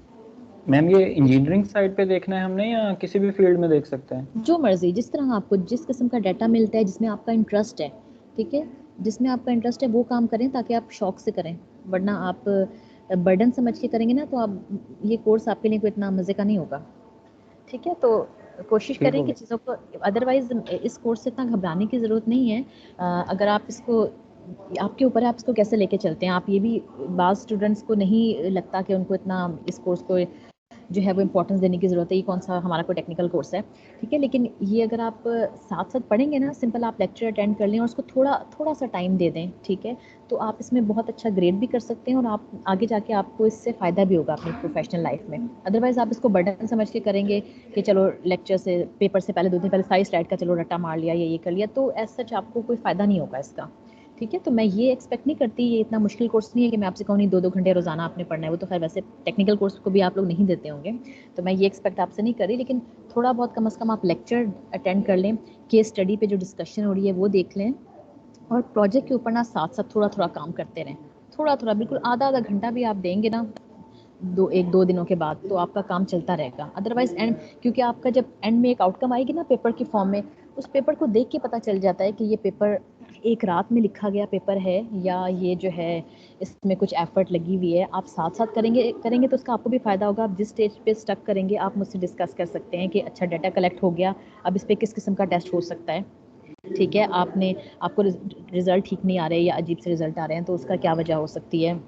मैम ये इंजीनियरिंग साइड पे देखना है हमने या किसी भी फील्ड में देख सकते हैं? जो मर्जी, जिस तरह आपको जिस किस्म का डाटा मिलता है, जिसमें आपका इंटरेस्ट है, ठीक है, जिसमें आपका इंटरेस्ट है वो काम करें ताकि आप शौक से करें, वरना आप बर्डन समझ के करेंगे ना तो आप ये कोर्स आपके लिए कोई इतना मज़े का नहीं होगा, ठीक है। तो कोशिश ठीक करें हो कि गया। चीज़ों को, अदरवाइज इस कोर्स से इतना घबराने की ज़रूरत नहीं है। अगर आप इसको, आपके ऊपर है आप इसको कैसे लेके चलते हैं। आप ये भी, बाज़ स्टूडेंट्स को नहीं लगता कि उनको इतना इस कोर्स को जो है वो इंपॉर्टेंस देने की ज़रूरत है, ये कौन सा हमारा कोई टेक्निकल कोर्स है, ठीक है। लेकिन ये अगर आप साथ साथ पढ़ेंगे ना, सिंपल आप लेक्चर अटेंड कर लें और उसको थोड़ा सा टाइम दे दें, ठीक है, तो आप इसमें बहुत अच्छा ग्रेड भी कर सकते हैं और आप आगे जाके आपको इससे फ़ायदा भी होगा अपनी प्रोफेशनल लाइफ में। अदरवाइज़ आप इसको बर्डन समझ के करेंगे कि चलो लेक्चर से, पेपर से पहले 2 दिन पहले सारी स्लाइड का चलो रट्टा मार लिया, ये कर लिया, तो एज सच आपको कोई फ़ायदा नहीं होगा इसका, ठीक है। तो मैं ये एक्सपेक्ट नहीं करती, ये इतना मुश्किल कोर्स नहीं है कि मैं आपसे कहूँ नहीं 2-2 घंटे रोज़ाना आपने पढ़ना है, वो तो खैर वैसे टेक्निकल कोर्स को भी आप लोग नहीं देते होंगे, तो मैं ये एक्सपेक्ट आपसे नहीं कर रही, लेकिन थोड़ा बहुत कम से कम आप लेक्चर अटेंड कर लें, केस स्टडी पे जो डिस्कशन हो रही है वो देख लें, और प्रोजेक्ट के ऊपर ना साथ साथ थोड़ा काम करते रहें, थोड़ा बिल्कुल आधा घंटा भी आप देंगे ना 1-2 दिनों के बाद, तो आपका काम चलता रहेगा। अदरवाइज एंड, क्योंकि आपका जब एंड में एक आउटकम आएगी ना पेपर की फॉर्म में, उस पेपर को देख के पता चल जाता है कि ये पेपर एक रात में लिखा गया पेपर है या ये जो है इसमें कुछ एफर्ट लगी हुई है। आप साथ साथ करेंगे तो उसका आपको भी फ़ायदा होगा। आप जिस स्टेज पे स्टक करेंगे आप मुझसे डिस्कस कर सकते हैं कि अच्छा डाटा कलेक्ट हो गया, अब इस पर किस किस्म का टेस्ट हो सकता है, ठीक है। आपको रिज़ल्ट ठीक नहीं आ रहे या अजीब से रिज़ल्ट आ रहे हैं तो उसका क्या वजह हो सकती है,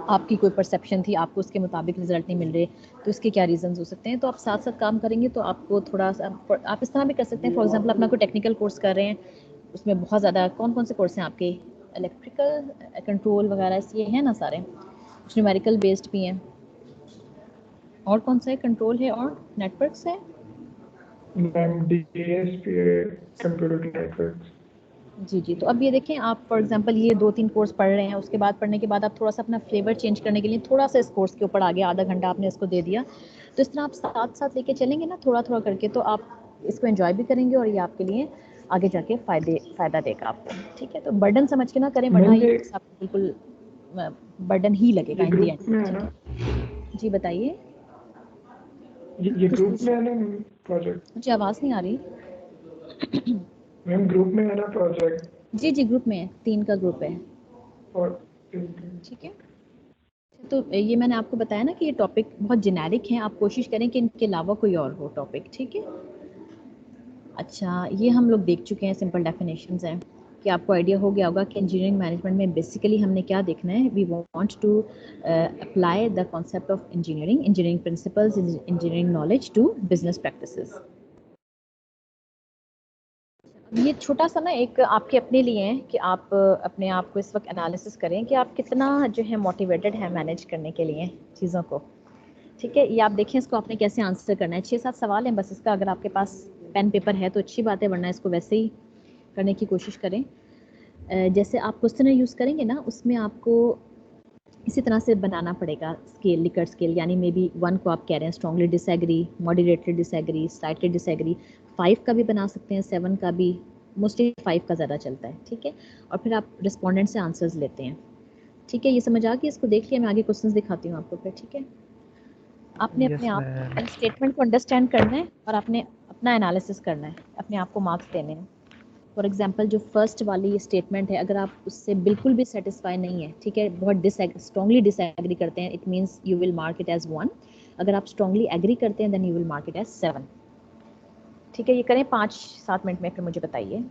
आपकी कोई परसेप्शन थी, आपको उसके मुताबिक रिजल्ट नहीं मिल रहे, तो इसके क्या रीजंस हो सकते हैं। तो आप साथ साथ काम करेंगे तो आपको थोड़ा सा, आप इस तरह भी कर सकते हैं, फॉर एग्जांपल अपना कोई टेक्निकल कोर्स कर रहे हैं, उसमें बहुत ज़्यादा कौन से कोर्स हैं आपके, इलेक्ट्रिकल कंट्रोल वगैरह ये हैं ना सारे, कुछ न्यूमेरिकल बेस्ड भी हैं, और कौन सा है, कंट्रोल है और नेटवर्क्स है। DSP computer networks. जी, तो अब ये देखें आप, फॉर एग्जांपल ये 2-3 कोर्स पढ़ रहे हैं, उसके बाद पढ़ने के बाद आप थोड़ा सा अपना फ्लेवर चेंज करने के लिए थोड़ा सा इस कोर्स के ऊपर आगे आधा घंटा आपने इसको दे दिया, तो इस तरह आप साथ साथ लेके चलेंगे ना थोड़ा करके, तो आप इसको एंजॉय भी करेंगे और ये आपके लिए आगे जाके फ़ायदा देगा आपको, ठीक है। तो बर्डन समझ के ना करें, वरना ये आपको बिल्कुल बर्डन ही लगेगा इन दी एंड, ठीक है। जी बताइए। ये कुछ ग्रुप पूछ, में है ना प्रोजेक्ट? मुझे आवाज़ नहीं आ रही। मैम ग्रुप में है ना प्रोजेक्ट? जी जी ग्रुप में है, 3 का ग्रुप है। और ठीक है, तो ये मैंने आपको बताया ना कि ये टॉपिक बहुत जेनेरिक हैं, आप कोशिश करें कि इनके अलावा कोई और हो टॉपिक। ठीक है, अच्छा ये हम लोग देख चुके हैं, सिंपल डेफिनेशंस हैं कि आपको आइडिया हो गया होगा कि इंजीनियरिंग मैनेजमेंट में बेसिकली हमने क्या देखना है। We want to apply the concept of engineering principles, engineering knowledge to business practices. ये छोटा सा ना एक आपके अपने लिए है कि आप अपने आप को इस वक्त एनालिसिस करें कि आप कितना जो है मोटिवेटेड है मैनेज करने के लिए चीज़ों को। ठीक है, ये आप देखें इसको आपने कैसे आंसर करना है। 6-7 सवाल हैं बस, इसका अगर आपके पास पेन पेपर है तो अच्छी बात है, वरना इसको वैसे ही करने की कोशिश करें। जैसे आप क्वेश्चनर यूज़ करेंगे ना, उसमें आपको इसी तरह से बनाना पड़ेगा स्केल, लिकर्ट स्केल, यानी मे बी 1 को आप कह रहे हैं strongly disagree, moderately disagree, slightly disagree. 5 का भी बना सकते हैं, 7 का भी, मोस्टली 5 का ज़्यादा चलता है। ठीक है, और फिर आप रिस्पोंडेंट से आंसर्स लेते हैं। ठीक है, ये समझ आ गई, इसको देख लिया, मैं आगे क्वेश्चंस दिखाती हूँ आपको फिर। ठीक है, आपने अपने यस आप मैम। स्टेटमेंट को अंडरस्टैंड करना है और आपने अपना एनालिसिस करना है, अपने आप को मार्क्स देने हैं। फॉर एग्जांपल जो फर्स्ट वाली स्टेटमेंट है, अगर आप उससे बिल्कुल भी सेटिस्फाई नहीं है, ठीक है, बहुत स्ट्रांगली डिसएग्री करते हैं, it means you will mark it as 1। अगर आप स्ट्रांगली एग्री करते हैं then you will mark it as 7। ठीक है, ये करें 5-7 मिनट में, फिर मुझे बताइए।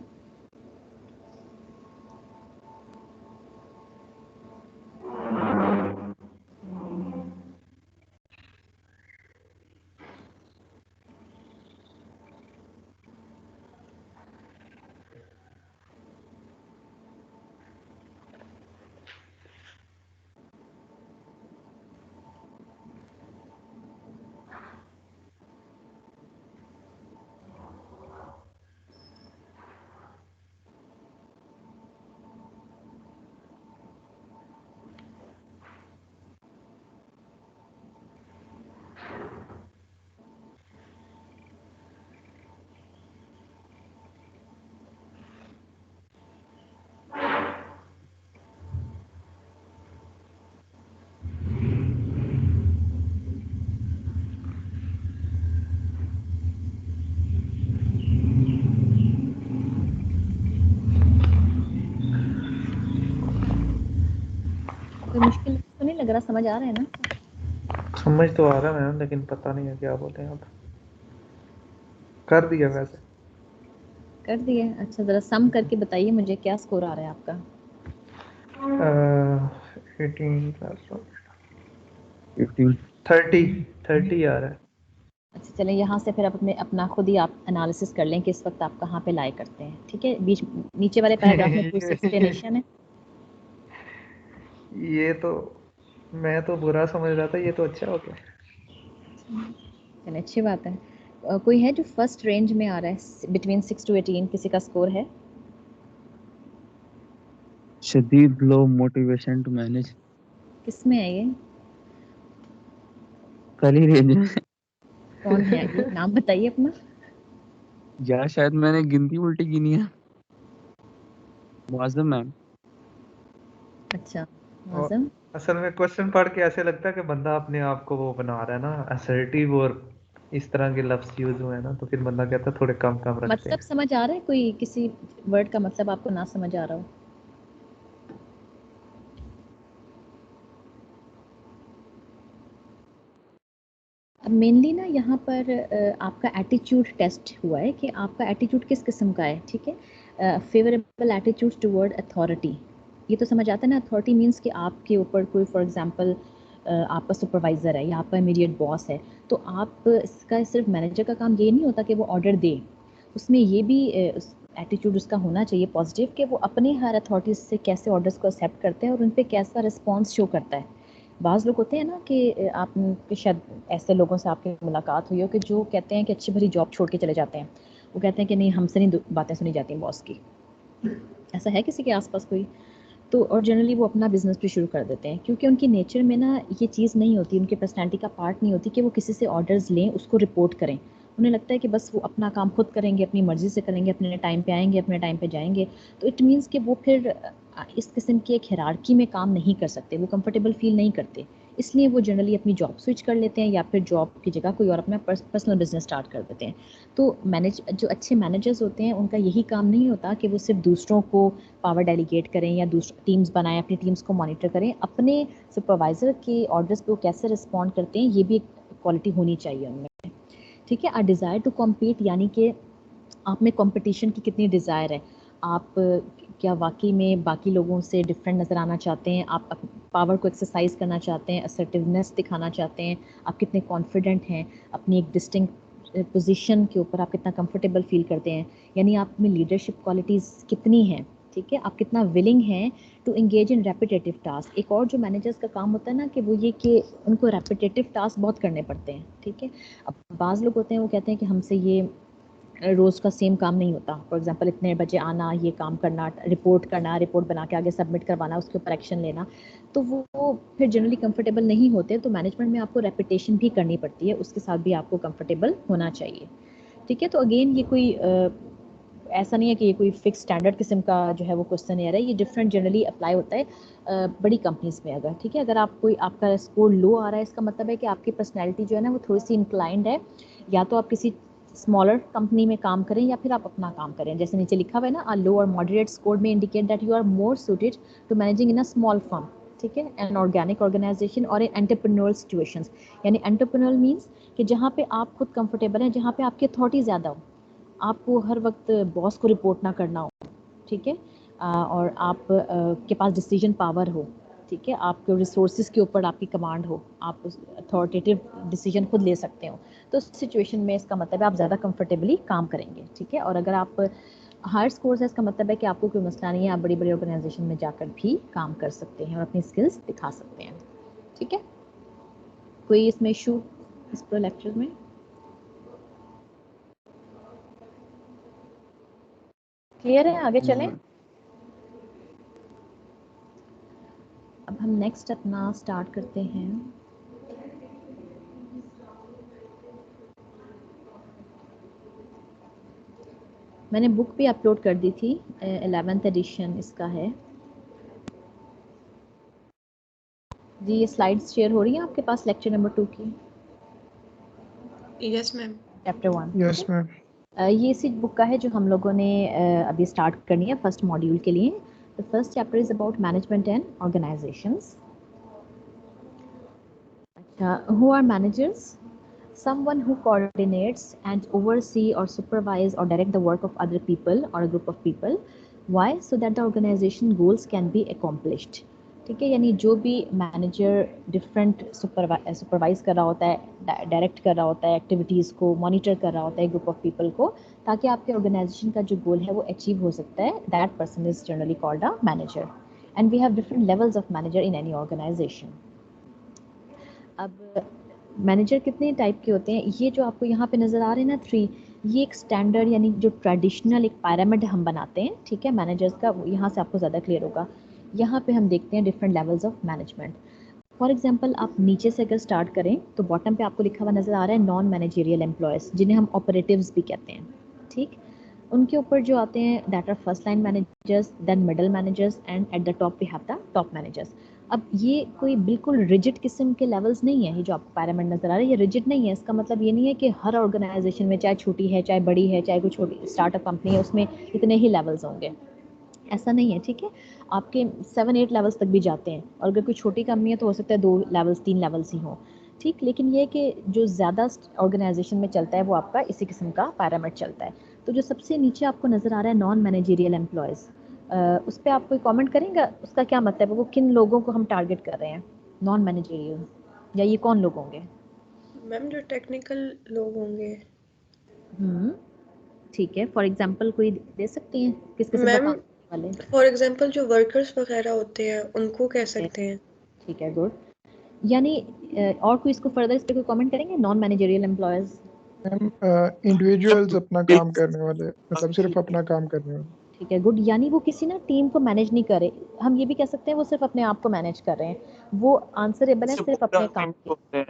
कोई मुश्किल तो नहीं लग रहा, समझ आ रहा है ना? समझ तो आ रहा है मैम, लेकिन पता नहीं है क्या बोलते हैं आप। कर दिया वैसे। कर दिए, अच्छा ज़रा सम करके बताइए मुझे क्या स्कोर आ रहा है आपका। 18 प्लस 15। 30 आ रहा है। अच्छा चलें, यहाँ से फिर आप अपना खुद ही आप एनालिसिस कर लें कि इस वक्त आप कहाँ पे लाई करते हैं। ठीक है, बीच नीचे वाले पैराग्राफ में पूरी एक्सप्लेनेशन है। ये तो मैं तो बुरा समझ रहा था, ये तो अच्छा हो गया। चलिए अच्छी बात है। कोई है जो फर्स्ट रेंज में आ रहा है बिटवीन 6 to 18, किसी का स्कोर है? शदीद लो मोटिवेशन टू मैनेज। किस में है ये? कल ही रेंज में। कौन है ये, नाम बताइए अपना। यार शायद मैंने गिनती उल्टी गिनी है। मुआज़म मैम। अच्छा और मौसम। असल में क्वेश्चन पढ़ के ऐसे लगता है कि बंदा अपने आप को वो बना रहा है ना, असर्टिव, और इस तरह के लफ्ज यूज हुए हैं ना, तो फिर बंदा कहता है थोड़े कम कम रखते मतलब हैं। समझ आ रहा है, कोई किसी वर्ड का मतलब आपको ना समझ आ रहा हो? अब मेनली ना यहाँ पर आपका एटीट्यूड टेस्ट हुआ है कि आपका एटीट्यूड किस किस्म का है। ठीक है, फेवरेबल एटीट्यूड टुवर्ड अथॉरिटी, ये तो समझ आता है ना। अथॉरिटी मीन्स कि आपके ऊपर कोई फॉर एग्जांपल आपका सुपरवाइज़र है या आपका इमीडिएट बॉस है, तो आप इसका सिर्फ मैनेजर का काम ये नहीं होता कि वो ऑर्डर दे, उसमें ये भी एटीट्यूड उसका होना चाहिए पॉजिटिव, कि वो अपने हर अथॉरिटी से कैसे ऑर्डर्स को एक्सेप्ट करते हैं और उन पे कैसा रिस्पॉन्स शो करता है। बाज़ लोग होते हैं ना कि आप शायद ऐसे लोगों से आपकी मुलाकात हुई हो कि जो कहते हैं कि अच्छी भली जॉब छोड़ के चले जाते हैं, वो कहते हैं कि नहीं हमसे नहीं बातें सुनी जाती बॉस की। ऐसा है किसी के आसपास कोई? तो और जनरली वो अपना बिजनेस भी शुरू कर देते हैं, क्योंकि उनकी नेचर में ना ये चीज़ नहीं होती, उनके पर्सनैलिटी का पार्ट नहीं होती कि वो किसी से ऑर्डर्स लें, उसको रिपोर्ट करें। उन्हें लगता है कि बस वो अपना काम खुद करेंगे, अपनी मर्ज़ी से करेंगे, अपने टाइम पे आएंगे, अपने टाइम पे जाएंगे। तो इट मीन्स कि वो फिर इस किस्म की एक हिरार्की में काम नहीं कर सकते, वो कंफर्टेबल फील नहीं करते। इसलिए वो जनरली अपनी जॉब स्विच कर लेते हैं या फिर जॉब की जगह कोई और अपना पर्सनल बिजनेस स्टार्ट कर देते हैं। तो जो अच्छे मैनेजर्स होते हैं उनका यही काम नहीं होता कि वो सिर्फ दूसरों को पावर डेलीगेट करें या दूसरी टीम्स बनाएं, अपनी टीम्स को मॉनिटर करें, अपने सुपरवाइजर के ऑर्डर्स पे वो कैसे रिस्पॉन्ड करते हैं ये भी एक क्वालिटी होनी चाहिए उनमें। ठीक है। आ डिज़ायर टू कॉम्पीट यानी कि आप में कंपटीशन की कितनी डिज़ायर है, आप क्या वाकई में बाकी लोगों से डिफरेंट नज़र आना चाहते हैं, आप पावर को एक्सरसाइज करना चाहते हैं, असर्टिवनेस दिखाना चाहते हैं, आप कितने कॉन्फिडेंट हैं, अपनी एक डिस्टिंक्ट पोजीशन के ऊपर आप कितना कंफर्टेबल फील करते हैं, यानी आप में लीडरशिप क्वालिटीज़ कितनी हैं। ठीक है। आप कितना विलिंग हैं to engage in repetitive task. एक और जो मैनेजर्स का काम होता है ना कि वो ये कि उनको रेपिटेटिव टास्क बहुत करने पड़ते हैं। ठीक है। अब बाज़ लोग होते हैं वो कहते हैं कि हमसे ये रोज़ का सेम काम नहीं होता। फॉर एग्जांपल इतने बजे आना, ये काम करना, रिपोर्ट करना, रिपोर्ट बना के आगे सबमिट करवाना, उसके ऊपर एक्शन लेना, तो वो फिर जनरली कंफर्टेबल नहीं होते। तो मैनेजमेंट में आपको रेपिटेशन भी करनी पड़ती है, उसके साथ भी आपको कंफर्टेबल होना चाहिए। ठीक है। तो अगेन ये कोई ऐसा नहीं है कि ये कोई फिक्स स्टैंडर्ड किस्म का जो है वो क्वेश्चन है, ये डिफरेंट जनरली अप्लाई होता है बड़ी कंपनीज में। अगर ठीक है, अगर आप कोई आपका स्कोर लो आ रहा है, इसका मतलब है कि आपकी पर्सनैलिटी जो है ना वो थोड़ी सी इंक्लाइंड है, या तो आप किसी स्मॉलर कंपनी में काम करें या फिर आप अपना काम करें। जैसे नीचे लिखा हुआ है ना, अ लो और मॉडरेट स्कोर में indicate that you are more suited to managing in a small firm. ठीक है। एन ऑर्गेनिक ऑर्गेनाइजेशन और इन एंटरप्रेन्योरल सिचुएशंस, यानी एंटरप्रेन्योरल मींस कि जहाँ पे आप खुद कंफर्टेबल हैं, जहाँ पे आपकी अथॉरिटी ज़्यादा हो, आपको हर वक्त बॉस को रिपोर्ट ना करना हो। ठीक है। और आप के पास डिसीजन पावर हो। ठीक है। आपके रिसोर्सेज के ऊपर आपकी कमांड हो, आप अथॉरिटेटिव डिसीजन खुद ले सकते हो। तो उस सिचुएशन में इसका मतलब है आप ज़्यादा कंफर्टेबली काम करेंगे। ठीक है। और अगर आप हायर स्कोर्स है, इसका मतलब है कि आपको कोई मसला नहीं है, आप बड़ी बड़ी ऑर्गेनाइजेशन में जाकर भी काम कर सकते हैं और अपनी स्किल्स दिखा सकते हैं। ठीक है। कोई इसमें इशू इस पर लेक्चर में? क्लियर है? आगे चलें। अब हम नेक्स्ट अपना स्टार्ट करते हैं। मैंने बुक भी अपलोड कर दी थी, 11th एडिशन इसका है जी। ये स्लाइड्स शेयर हो रही हैं आपके पास लेक्चर नंबर 2 की? Yes ma'am. Chapter 1। Yes ma'am. ये इसी बुक का है जो हम लोगों ने अभी स्टार्ट करनी है फर्स्ट मॉड्यूल के लिए। The first chapter is about management and organisations. अच्छा, who are managers? Someone who coordinates and oversee or supervise or direct the work of other people or a group of people. Why? So that the organization goals can be accomplished. ठीक है। यानी जो भी manager different supervise कर रहा होता है, direct कर रहा होता है एक्टिविटीज़ को, मॉनिटर कर रहा होता है ग्रुप ऑफ पीपल को, ताकि आपके ऑर्गेनाइजेशन का जो गोल है वो अचीव हो सकता है, that person is generally called a manager. And we have different levels of manager in any organization. अब मैनेजर कितने टाइप के होते हैं? ये जो आपको यहाँ पे नज़र आ रहे हैं ना 3, ये एक स्टैंडर्ड यानी जो ट्रेडिशनल एक पिरामिड हम बनाते हैं। ठीक है। मैनेजर्स का यहाँ से आपको ज़्यादा क्लियर होगा। यहाँ पे हम देखते हैं different levels of management. For example आप नीचे से अगर स्टार्ट करें तो बॉटम पे आपको लिखा हुआ नज़र आ रहा है नॉन मैनेजरियल एम्प्लॉयज़, जिन्हें हम ऑपरेटिव्स भी कहते हैं। ठीक। उनके ऊपर जो आते हैं that are first line managers, then middle managers and at the top we have the top managers. अब ये कोई बिल्कुल रिजिड किस्म के लेवल्स नहीं है, ये जो आपको पिरामिड नज़र आ रहा है ये रिजिड नहीं है। इसका मतलब ये नहीं है कि हर ऑर्गेनाइजेशन में, चाहे छोटी है चाहे बड़ी है, चाहे कोई छोटी स्टार्टअप कंपनी है, उसमें इतने ही लेवल्स होंगे, ऐसा नहीं है। ठीक है। आपके 7-8 लेवल्स तक भी जाते हैं, और अगर कोई छोटी कंपनी है तो हो सकता है 2 लेवल्स 3 लेवल्स ही हों। ठीक। लेकिन ये कि जो ज़्यादा ऑर्गेनाइजेशन में चलता है वो आपका इसी किस्म का पिरामिड चलता है। तो जो सबसे नीचे आपको नज़र आ रहा है नॉन मैनेजरियल एम्प्लॉयज़, उस पर आप कोई कमेंट करेंगे? उसका क्या मतलब है? वो किन लोगों को हम टारगेट कर रहे हैं नॉन मैनेजरियल, या ये कौन लोग होंगे? मैम जो टेक्निकल लोग होंगे। ठीक है। फॉर एग्जांपल कोई दे सकती हैं किस किस्म का मैम काम करने वाले? फॉर एग्जांपल जो वर्कर्स वगैरह होते हैं उनको कह सकते हैं। ठीक है, गुड। यानी और कोई इसको फर्दर इस पे कोई कमेंट करेंगे? Non managerial employees ma'am individuals अपना काम करने वाले, मतलब सिर्फ अपना काम करने वाले। ठीक है, गुड। यानी वो किसी ना टीम को मैनेज नहीं करे, हम ये भी कह सकते हैं वो सिर्फ अपने आप को मैनेज कर रहे हैं, वो आंसरेबल है सिर्फ अपने काम के।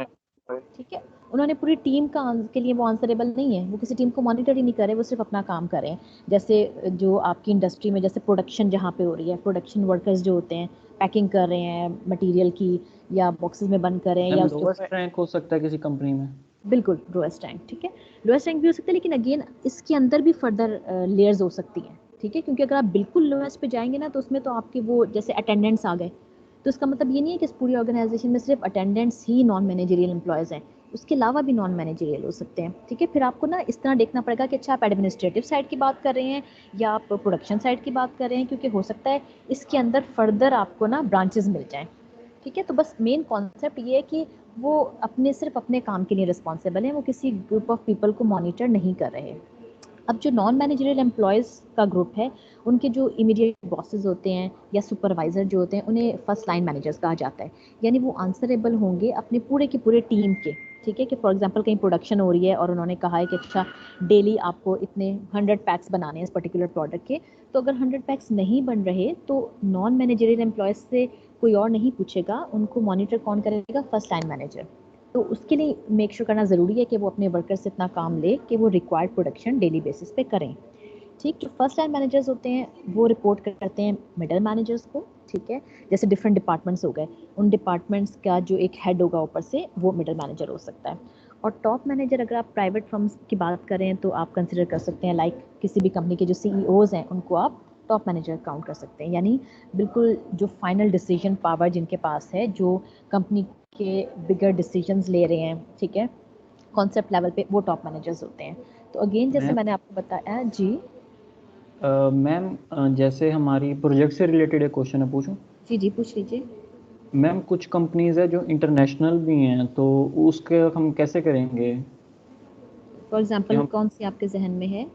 ठीक है, उन्होंने पूरी टीम के लिए वो आंसरेबल नहीं है, वो किसी टीम को मॉनिटर ही नहीं कर रहे, वो सिर्फ अपना काम कर रहे हैं। जैसे जो आपकी इंडस्ट्री में जैसे प्रोडक्शन जहाँ पे हो रही है, प्रोडक्शन वर्कर्स जो होते हैं पैकिंग कर रहे हैं मटेरियल की या बॉक्सेस में बंद कर रहे हैं या उसके लोएस्ट ऊपर, रैंक हो सकता है किसी कंपनी में। बिल्कुल लोएस्ट रैंक, ठीक है, लोएस्ट रैंक भी हो सकता है, लेकिन अगेन इसके अंदर भी फर्दर लेयर्स हो सकती हैं, ठीक है, क्योंकि अगर आप बिल्कुल लोएस्ट पे जाएंगे ना तो उसमें तो आपके वो जैसे अटेंडेंट्स आ गए, तो इसका मतलब ये नहीं है कि इस पूरी ऑर्गेनाइजेशन में सिर्फ अटेंडेंट्स ही नॉन मैनेजरियल एम्प्लॉयज़ हैं, उसके अलावा भी नॉन मैनेजरियल हो सकते हैं, ठीक है। फिर आपको ना इस तरह देखना पड़ेगा कि अच्छा आप एडमिनिस्ट्रेटिव साइड की बात कर रहे हैं या आप प्रोडक्शन साइड की बात कर रहे हैं, क्योंकि हो सकता है इसके अंदर फर्दर आपको ना ब्रांचेस मिल जाएं, ठीक है। तो बस मेन कॉन्सेप्ट ये है कि वो सिर्फ अपने काम के लिए रिस्पॉन्सिबल हैं, वो किसी ग्रुप ऑफ पीपल को मॉनिटर नहीं कर रहे। अब जो नॉन मैनेजरियल एम्प्लॉयज़ का ग्रुप है, उनके जो इमीडिएट बॉसेस होते हैं या सुपरवाइज़र जो होते हैं, उन्हें फर्स्ट लाइन मैनेजर्स कहा जाता है, यानी वो आंसरेबल होंगे अपने पूरे के पूरे टीम के, ठीक है। कि फॉर एग्जांपल कहीं प्रोडक्शन हो रही है और उन्होंने कहा है कि अच्छा डेली आपको इतने 100 पैक्स बनाने हैं इस पर्टिकुलर प्रोडक्ट के, तो अगर 100 पैक्स नहीं बन रहे तो नॉन मैनेजरियल एम्प्लॉयज़ से कोई और नहीं पूछेगा, उनको मॉनिटर कौन करेगा, फर्स्ट लाइन मैनेजर। तो उसके लिए मेक श्योर करना ज़रूरी है कि वो अपने वर्कर से इतना काम ले कि वो रिक्वायर्ड प्रोडक्शन डेली बेसिस पे करें, ठीक। जो फर्स्ट लाइन मैनेजर्स होते हैं वो रिपोर्ट करते हैं मिडल मैनेजर्स को, ठीक है। जैसे डिफरेंट डिपार्टमेंट्स हो गए, उन डिपार्टमेंट्स का जो एक हेड होगा ऊपर से वो मिडल मैनेजर हो सकता है। और टॉप मैनेजर अगर आप प्राइवेट फर्म्स की बात करें तो आप कंसिडर कर सकते हैं, लाइक किसी भी कंपनी के जो CEOs हैं उनको आप टॉप मैनेजर काउंट कर सकते हैं, यानी बिल्कुल जो फाइनल डिसीजन पावर जिनके पास है, जो कंपनी के बिगर डिसीजंस ले रहे हैं, ठीक है, कॉन्सेप्ट लेवल पे, वो टॉप मैनेजर्स होते हैं। तो अगेन जैसे मैंने आपको बताया जी। मैम जैसे हमारी प्रोजेक्ट से रिलेटेड एक क्वेश्चन है, पूछूं? जी जी पूछ लीजिए। मैम कुछ कंपनीज है जो इंटरनेशनल भी हैं, तो उसके हम कैसे करेंगे? फॉर एग्जांपल कौन सी आपके जहन में है?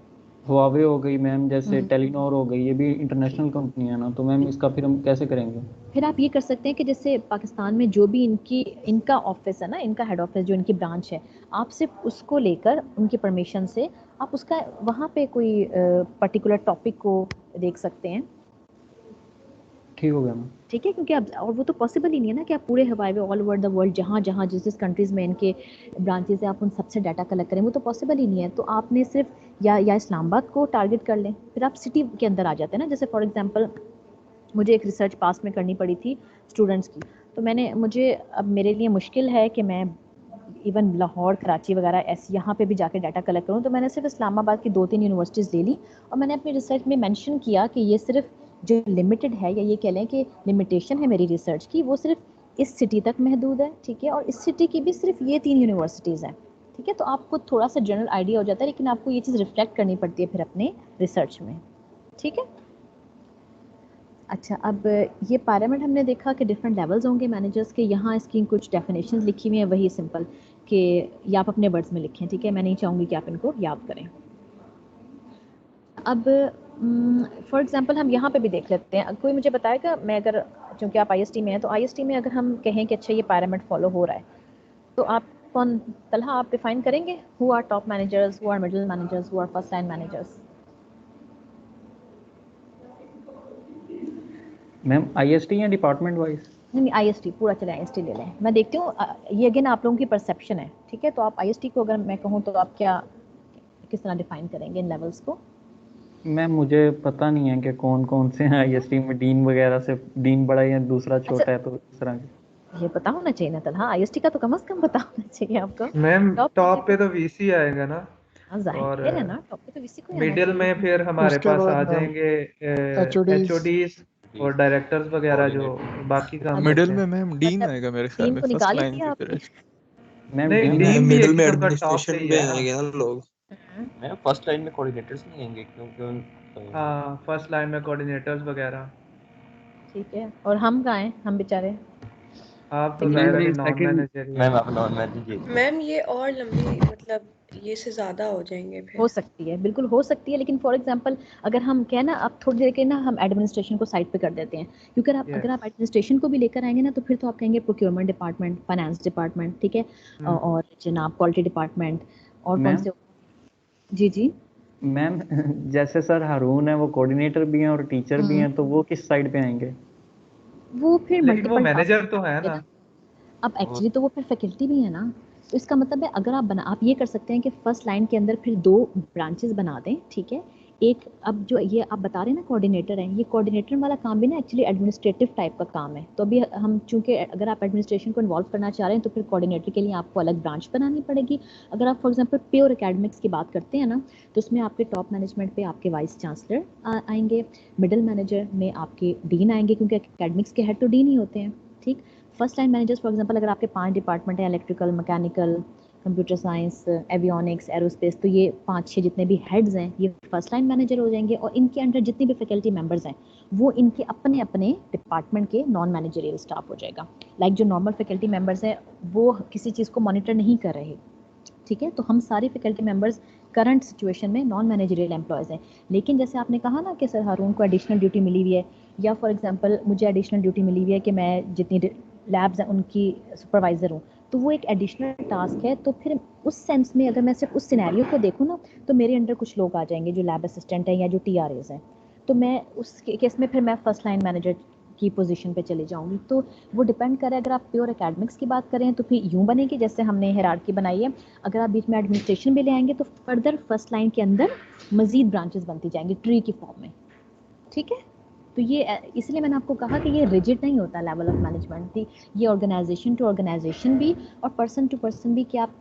हुआवे हो गई मैम, जैसे टेलीनॉर हो गई, ये भी इंटरनेशनल कंपनी है ना, तो मैम इसका फिर हम कैसे करेंगे? फिर आप ये कर सकते हैं कि जैसे पाकिस्तान में जो भी इनका ऑफिस है ना, इनका हेड ऑफिस जो इनकी ब्रांच है, आप सिर्फ उसको लेकर उनकी परमिशन से आप उसका वहाँ पे कोई पर्टिकुलर टॉपिक को देख सकते हैं, ठीक हो गया मैम। ठीक है, क्योंकि अब और वो तो पॉसिबल ही नहीं है ना कि आप पूरे हवाई ऑल ओवर द वर्ल्ड जहाँ जहाँ जिस कंट्रीज़ में इनके ब्रांचेस है आप उन सबसे डाटा कलेक्ट करें, वो तो पॉसिबल ही नहीं है। तो आपने सिर्फ या इस्लामाबाद को टारगेट कर लें, फिर आप सिटी के अंदर आ जाते हैं ना। जैसे फॉर एग्जांपल मुझे एक रिसर्च पास में करनी पड़ी थी स्टूडेंट्स की, तो मुझे अब मेरे लिए मुश्किल है कि मैं इवन लाहौर, कराची वगैरह ऐसे यहाँ पे भी जाके डाटा कलेक्ट करूँ, तो मैंने सिर्फ इस्लामाबाद की 2-3 यूनिवर्सिटीज़ ले ली और मैंने अपनी रिसर्च में मेंशन किया कि ये सिर्फ जो लिमिटेड है, या ये कह लें कि लिमिटेशन है मेरी रिसर्च की, वो सिर्फ इस सिटी तक महदूद है, ठीक है, और इस सिटी की भी सिर्फ ये 3 यूनिवर्सिटीज़ हैं, ठीक है। तो आपको थोड़ा सा जनरल आइडिया हो जाता है, लेकिन आपको ये चीज़ रिफ्लेक्ट करनी पड़ती है फिर अपने रिसर्च में, ठीक है। अच्छा, अब ये पायरामिड हमने देखा कि डिफरेंट लेवल्स होंगे मैनेजर्स के। यहाँ इसकी कुछ डेफिनेशंस लिखी हुई हैं, वही सिंपल कि ये आप अपने वर्ड्स में लिखें, ठीक है, मैं नहीं चाहूँगी कि आप इनको याद करें। अब फॉर एग्जांपल हम यहाँ पे भी देख लेते हैं, कोई मुझे बताएगा, मैं अगर, क्योंकि आप IST में हैं, तो IST में अगर हम कहें कि अच्छा ये पायरामिड फॉलो हो रहा है, तो आप कौन, तलहा आप डिफाइन करेंगे who are top managers, who are middle managers, who are first line managers? Ma'am IST या डिपार्टमेंट वाइज? नहीं, IST पूरा चले, IST ले लें। मैं देखती हूँ ये अगेन आप लोगों की परसेप्शन है, ठीक है। तो आप IST को अगर मैं कहूँ तो आप किस तरह डिफाइन करेंगे इन लेवल्स को? मैम मुझे पता नहीं है कि कौन कौन से हैं IST में, डीन वगैरह से, डीन बड़ा है या दूसरा छोटा है, तो इस तरह के। ये पता होना चाहिए ना तलहा, IST का तो कम से कम पता होना चाहिए आपको। मैम टॉप पे तो VC आएगा ना, हाँ और जाहिर है ना, टॉप पे तो VC को आना मिडिल चाहिए। में फिर हमारे उसके पास आ बाद जाएंगे HODs HODs और डायरेक्टर्स वगैरह जो बाकी काम अब करते मिडिल में हैं। मैम डीन मतलब आएगा मेरे ख्याल टीम में, को फर्स्ट निकाल ही लाइन दिया पे फिर आपने। मैम नहीं, डीन डीन भी एक मिडिल में किस्म का टॉप पे एडमिनिस्ट्रेशन ही पे है ना। आएंगे ना लोग। मैं फर्स्ट लाइन में कोऑर्डिनेटर्स नहीं आएंगे क्योंकि हाँ, फर्स्ट लाइन में कोऑर्डिनेटर्स वगैरह। ठीक है, और हम कहाँ हैं, हम बेचारे? आप तो नहीं जाहिर है नहीं, कि नॉन सेकंड मैनेजरियल। मैम आप नॉन मैनेजर। मैम ये और लंबी, मतलब ये से ज़्यादा हो जाएंगे हो फिर। सकती है, बिल्कुल हो सकती है, लेकिन फॉर एग्जांपल अगर हम कहें ना, अब थोड़ी देर के ना हम एडमिनिस्ट्रेशन को साइड पे कर देते हैं, क्योंकि अगर आप एडमिनिस्ट्रेशन को भी लेकर आएंगे ना, तो फिर तो आप कहेंगे प्रोक्योरमेंट डिपार्टमेंट, फाइनेंस डिपार्टमेंट, ठीक है, और जनाब क्वालिटी डिपार्टमेंट, और कौन मैम से? जी जी मैम जैसे सर हारून है, वो कोऑर्डिनेटर भी हैं और टीचर भी हैं, तो वो किस साइड पे आएंगे? वो फिर लेकिन वो मल्टीपल मैनेजर तो है ना। अब एक्चुअली तो वो फिर फैकल्टी भी है ना, तो इसका मतलब है अगर आप ये कर सकते हैं कि फर्स्ट लाइन के अंदर फिर 2 ब्रांचेस बना दें, ठीक है। एक अब जो ये आप बता रहे हैं ना कोऑर्डिनेटर हैं, ये कोऑर्डिनेटर वाला काम भी ना एक्चुअली एडमिनिस्ट्रेटिव टाइप का काम है। तो अभी हम चूंकि अगर आप एडमिनिस्ट्रेशन को इन्वॉल्व करना चाह रहे हैं तो फिर कोऑर्डिनेटर के लिए आपको अलग ब्रांच बनानी पड़ेगी। अगर आप फॉर एग्जांपल प्योर एकेडमिक्स की बात करते हैं ना, तो उसमें आपके टॉप मैनेजमेंट पे आपके वाइस चांसलर आएंगे, मिडिल मैनेजर में आपके डीन आएंगे, क्योंकि एकेडमिक्स के हेड तो डीन ही होते हैं, ठीक। First line managers for example अगर आपके 5 डिपार्टमेंट हैं, electrical, mechanical, computer science, avionics, aerospace, तो ये 5-6 जितने भी हेड्स हैं ये फर्स्ट लाइन मैनेजर हो जाएंगे। और इनके अंडर जितनी भी फैकल्टी मेंबर्स हैं वो इनके अपने अपने डिपार्टमेंट के नॉन मैनेजरियल स्टाफ हो जाएगा। लाइक जो नॉर्मल फैकल्टी मेंबर्स हैं वो किसी चीज़ को मॉनिटर नहीं कर रहे, ठीक है। तो हम सारे फैकल्टी मेंबर्स करंट सिचुएशन में नॉन मैनेजरियल एम्प्लॉयज़ हैं। लेकिन जैसे आपने कहा ना कि सर हारून को एडिशनल ड्यूटी मिली हुई है, या फॉर एग्जांपल मुझे एडिशनल ड्यूटी मिली हुई है कि मैं जितनी लैब्स हैं उनकी सुपरवाइज़र हूँ, तो वो एक एडिशनल टास्क है। तो फिर उस सेंस में अगर मैं सिर्फ उस सिनेरियो को देखूँ ना, तो मेरे अंडर कुछ लोग आ जाएंगे जो लैब असिस्टेंट हैं या जो TRAs हैं, तो मैं उस केस में फिर मैं फर्स्ट लाइन मैनेजर की पोजीशन पे चली जाऊंगी। तो वो डिपेंड करे, अगर आप प्योर एकेडमिक्स की बात करें तो फिर यूँ बनेगी जैसे हमने हायरार्की बनाई है। अगर आप बीच में एडमिनिस्ट्रेशन भी ले आएंगे तो फर्दर फर्स्ट लाइन के अंदर मजीद ब्रांचेस बनती जाएंगी ट्री की फॉर्म में, ठीक है। तो ये इसलिए मैंने आपको कहा कि ये रिजिड नहीं होता लेवल ऑफ मैनेजमेंट, ये ऑर्गेनाइजेशन टू ऑर्गेनाइजेशन भी और पर्सन टू पर्सन भी, कि आप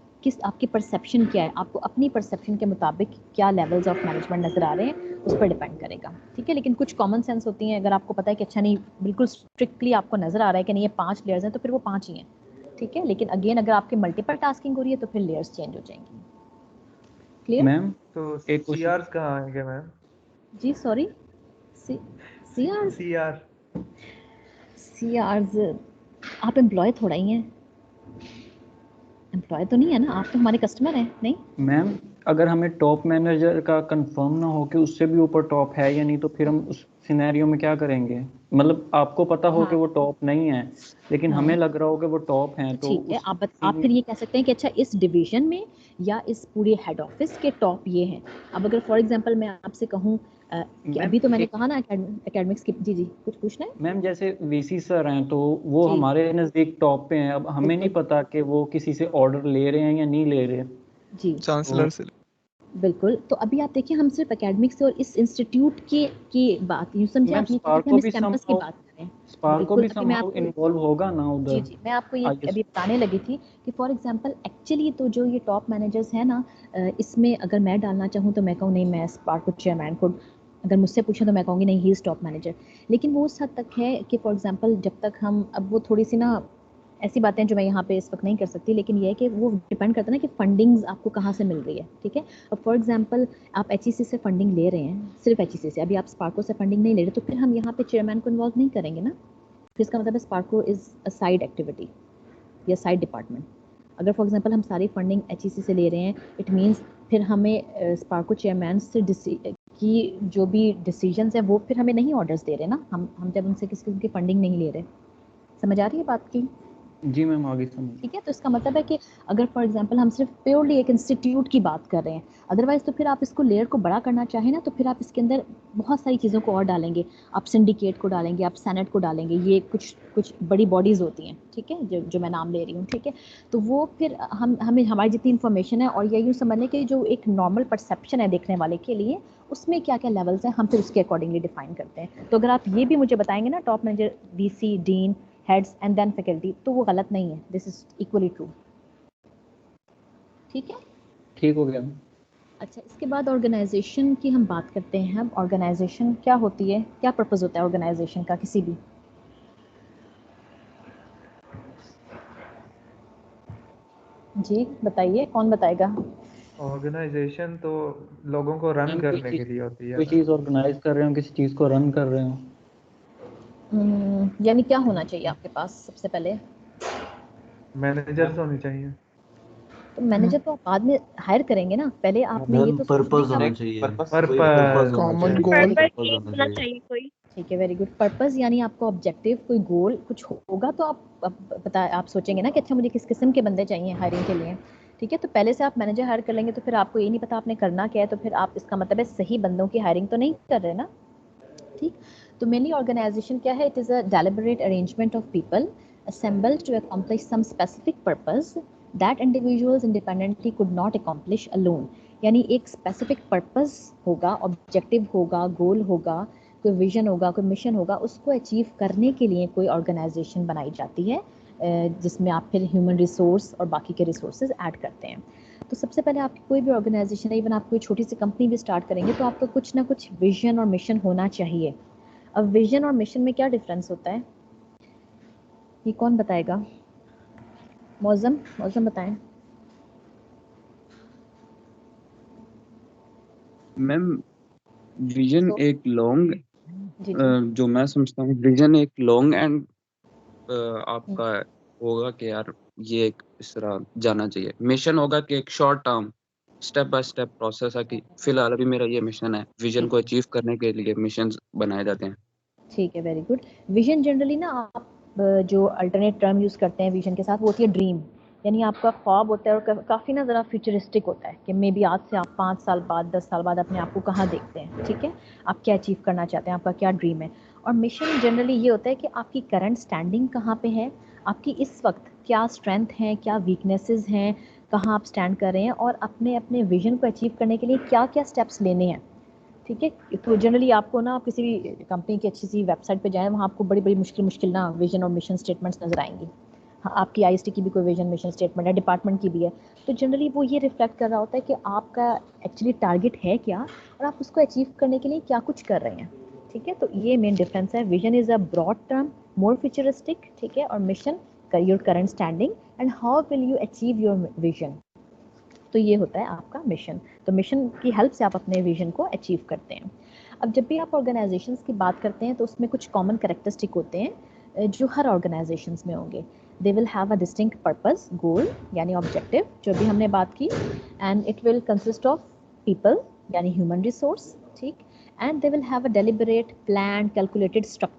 आपकी परसेप्शन क्या है, आपको अपनी परसेप्शन के मुताबिक क्या लेवल्स ऑफ मैनेजमेंट नज़र आ रहे हैं उस पर डिपेंड करेगा, ठीक है। लेकिन कुछ कॉमन सेंस होती हैं, अगर आपको पता है कि अच्छा नहीं बिल्कुल स्ट्रिक्टली आपको नज़र आ रहा है कि नहीं ये 5 लेयर्स हैं तो फिर वो 5 ही हैं, ठीक है। लेकिन अगेन अगर आपके मल्टीपल टास्किंग हो रही है तो फिर लेयर्स चेंज हो जाएंगी। क्लियर मैम तो एक क्वेश्चन CRs कहाँ आएंगे मैम? जी, सॉरी, CRs आप एम्प्लॉय थोड़ा ही हैं, एम्प्लॉय तो नहीं है ना, आप तो हमारे कस्टमर हैं। नहीं मैम, अगर हमें टॉप मैनेजर का कंफर्म ना हो कि उससे भी ऊपर टॉप है या नहीं, तो फिर हम उस सिनेरियो में क्या करेंगे? मतलब आपको पता हो कि वो टॉप नहीं है, लेकिन हमें लग रहा हो कि वो टॉप हैं, तो ठीक है, आप फिर ये कह सकते हैं कि अच्छा इस डिवीजन में या इस पूरे हेड ऑफिस के टॉप ये हैं। अब अगर फॉर एग्जांपल मैं आपसे कहूँ कि अभी तो मैंने कहा ना एकेडमिक्स की, जी कुछ पूछना है मैम? जैसे VC सर हैं तो वो जी। हमारे नज़दीक टॉप पे हैं, अब हमें नहीं पता कि वो किसी से ऑर्डर ले रहे हैं या नहीं ले रहे जी, चांसलर से। बिल्कुल। तो अभी आप देखिए हम सिर्फ एकेडमिक्स से और इस इंस्टीट्यूट की बात यूँ समझे, मैम, आप ये स्पार्को हम इस भी कैंपस की बात करें। स्पार्को बिल्कुल, भी अभी मैं somehow आपको इन्वॉल्व होगा ना उधर। जी मैं आपको ये अभी बताने लगी थी कि फॉर एग्जांपल एक्चुअली तो जो ये टॉप मैनेजर्स हैं ना, इसमें अगर मैं डालना चाहूँ तो मैं कहूँ नहीं, मैं स्पार्को चेयरमैन को अगर मुझसे पूछें तो मैं कहूँगी नहीं ही इज़ टॉप मैनेजर। लेकिन वो उस हद तक है कि फॉर एग्जांपल जब तक हम, अब वो थोड़ी सी ना ऐसी बातें जो मैं यहाँ पे इस वक्त नहीं कर सकती, लेकिन ये है कि वो डिपेंड करता है ना कि फंडिंग्स आपको कहाँ से मिल रही है, ठीक है। अब फॉर एग्जांपल आप HEC से फंडिंग ले रहे हैं, सिर्फ HEC से, अभी आप स्पार्को से फंडिंग नहीं ले रहे, तो फिर हम यहाँ पे चेयरमैन को इन्वॉल्व नहीं करेंगे ना, फिर इसका मतलब है Sparco is a side activity या साइड डिपार्टमेंट। अगर फॉर एग्जांपल हम सारी फंडिंग HEC से ले रहे हैं, इट मीन्स फिर हमें स्पार्को चेयरमैन से की जो भी डिसीजंस हैं वो फिर हमें नहीं ऑर्डर्स दे रहे ना, हम जब उनसे किसी की फंडिंग नहीं ले रहे। समझ आ रही है बात की? जी मैम, आगे समझ। ठीक है, तो इसका मतलब है कि अगर फॉर एग्जांपल हम सिर्फ प्योरली एक इंस्टीट्यूट की बात कर रहे हैं, अदरवाइज तो फिर आप इसको लेयर को बड़ा करना चाहें ना, तो फिर आप इसके अंदर बहुत सारी चीज़ों को और डालेंगे। आप सिंडिकेट को डालेंगे, आप सेनेट को डालेंगे, ये कुछ बड़ी बॉडीज़ होती हैं, ठीक है, जो मैं नाम ले रही हूँ, ठीक है। तो वो फिर हमें हमारी जितनी इन्फॉर्मेशन है, और ये यूँ समझने की जो एक नॉर्मल परसेप्शन है देखने वाले के लिए, उसमें क्या क्या लेवल्स हैं हम फिर उसके अकॉर्डिंगली डिफाइन करते हैं। तो अगर आप ये भी मुझे बताएंगे ना top manager, VC, dean, heads and then faculty, तो वो गलत नहीं है, दिस इज इक्वली ट्रू। ठीक है, ठीक हो गया। अच्छा, इसके बाद ऑर्गेनाइजेशन की हम बात करते हैं। अब ऑर्गेनाइजेशन क्या होती है, क्या पर्पस होता है ऑर्गेनाइजेशन का किसी भी? जी बताइए, कौन बताएगा? ऑर्गेनाइजेशन तो लोगों को रन करने के लिए होती है कोई ना। चीज़ ऑर्गेनाइज कर रहे हो, किसी चीज़ को रन कर रहे हो। यानी क्या होना चाहिए आपके पास सबसे पहले? मैनेजर्स होने चाहिए। तो मैनेजर तो आप बाद में हायर करेंगे ना, पहले आपने ये तो पर्पस होना चाहिए, पर्पस कोई पर्पस होना कॉमन चाहिए, गोल पर्पस होना चाहिए। कोई। ठीक है, वेरी गुड। पर्पस यानी आपका ऑब्जेक्टिव, कोई गोल कुछ होगा तो आप सोचेंगे ना कि अच्छा मुझे किस किस्म के बंदे चाहिए हायरिंग के लिए, ठीक है। तो पहले से आप मैनेजर हायर कर लेंगे तो फिर आपको ये नहीं पता आपने करना क्या है, तो फिर आप, इसका मतलब है सही बंदों की हायरिंग तो नहीं कर रहे ना, ठीक। तो मेनली ऑर्गेनाइजेशन क्या है? It is a deliberate arrangement of people assembled to accomplish some specific purpose that individuals independently could not accomplish alone. यानी एक स्पेसिफिक पर्पस होगा, ऑब्जेक्टिव होगा, गोल होगा, कोई विजन होगा, कोई मिशन होगा, उसको अचीव करने के लिए कोई ऑर्गेनाइजेशन बनाई जाती है जिसमें आप फिर ह्यूमन रिसोर्स और बाकी के रिसोर्सेज ऐड करते हैं। तो सबसे पहले आपकी कोई भी ऑर्गेनाइजेशन, इवन आप कोई छोटी सी कंपनी भी स्टार्ट करेंगे तो आपका कुछ ना कुछ विजन और मिशन होना चाहिए। अब विजन और मिशन में क्या डिफरेंस होता है, ये कौन बताएगा? मौजम बताएं। मैम विजन So- एक लॉन्ग जी जी जो मैं समझता हूँ विजन एक लॉन्ग एंड आपका होगा कि यार ये एक इस तरह जाना चाहिए। मिशन होगा कि एक short term step by step process है कि फिलहाल अभी मेरा ये मिशन है। विजन को अचीव करने के लिए मिशंस बनाए जाते हैं। ठीक है, वेरी गुड। विजन जनरली ना आप जो अल्टरनेट टर्म यूज़ करते हैं विजन के साथ, वो होती है ड्रीम। यानी आपका ख्वाब होता है और काफ़ी ना ज़रा फ्यूचरिस्टिक होता है कि मे बी आज से आप 5 साल बाद 10 साल बाद अपने आप को कहाँ देखते हैं, ठीक है, आप क्या अचीव करना चाहते हैं, आपका क्या ड्रीम है। और मिशन जनरली ये होता है कि आपकी करंट स्टैंडिंग कहाँ पे है, आपकी इस वक्त क्या स्ट्रेंथ हैं, क्या वीकनेसेस हैं, कहाँ आप स्टैंड कर रहे हैं और अपने अपने विजन को अचीव करने के लिए क्या क्या स्टेप्स लेने हैं। ठीक है, तो जनरली आपको ना, आप किसी भी कंपनी की अच्छी सी वेबसाइट पे जाएं, वहाँ आपको बड़ी बड़ी मुश्किल ना विजन और मिशन स्टेटमेंट्स नज़र आएंगी। हाँ, आपकी आईएसटी की भी कोई विजन मिशन स्टेटमेंट है, डिपार्टमेंट की भी है, तो जनरली वो ये रिफ्लेक्ट कर रहा होता है कि आपका एक्चुअली टारगेट है क्या और आप उसको अचीव करने के लिए क्या कुछ कर रहे हैं। ठीक है, तो ये मेन डिफरेंस है। Vision is a broad term, more futuristic, ठीक है, और mission your current standing and how will you achieve your vision. तो ये होता है आपका मिशन। तो मिशन की हेल्प से आप अपने विजन को अचीव करते हैं। अब जब भी आप ऑर्गेनाइजेशंस की बात करते हैं तो उसमें कुछ कॉमन कैरेक्टरिस्टिक होते हैं जो हर ऑर्गेनाइजेशंस में होंगे। They will have a distinct purpose, goal यानी ऑब्जेक्टिव जो भी हमने बात की, and it will consist of people यानी ह्यूमन रिसोर्स, ठीक, and they will have a deliberate, plan, calculated structure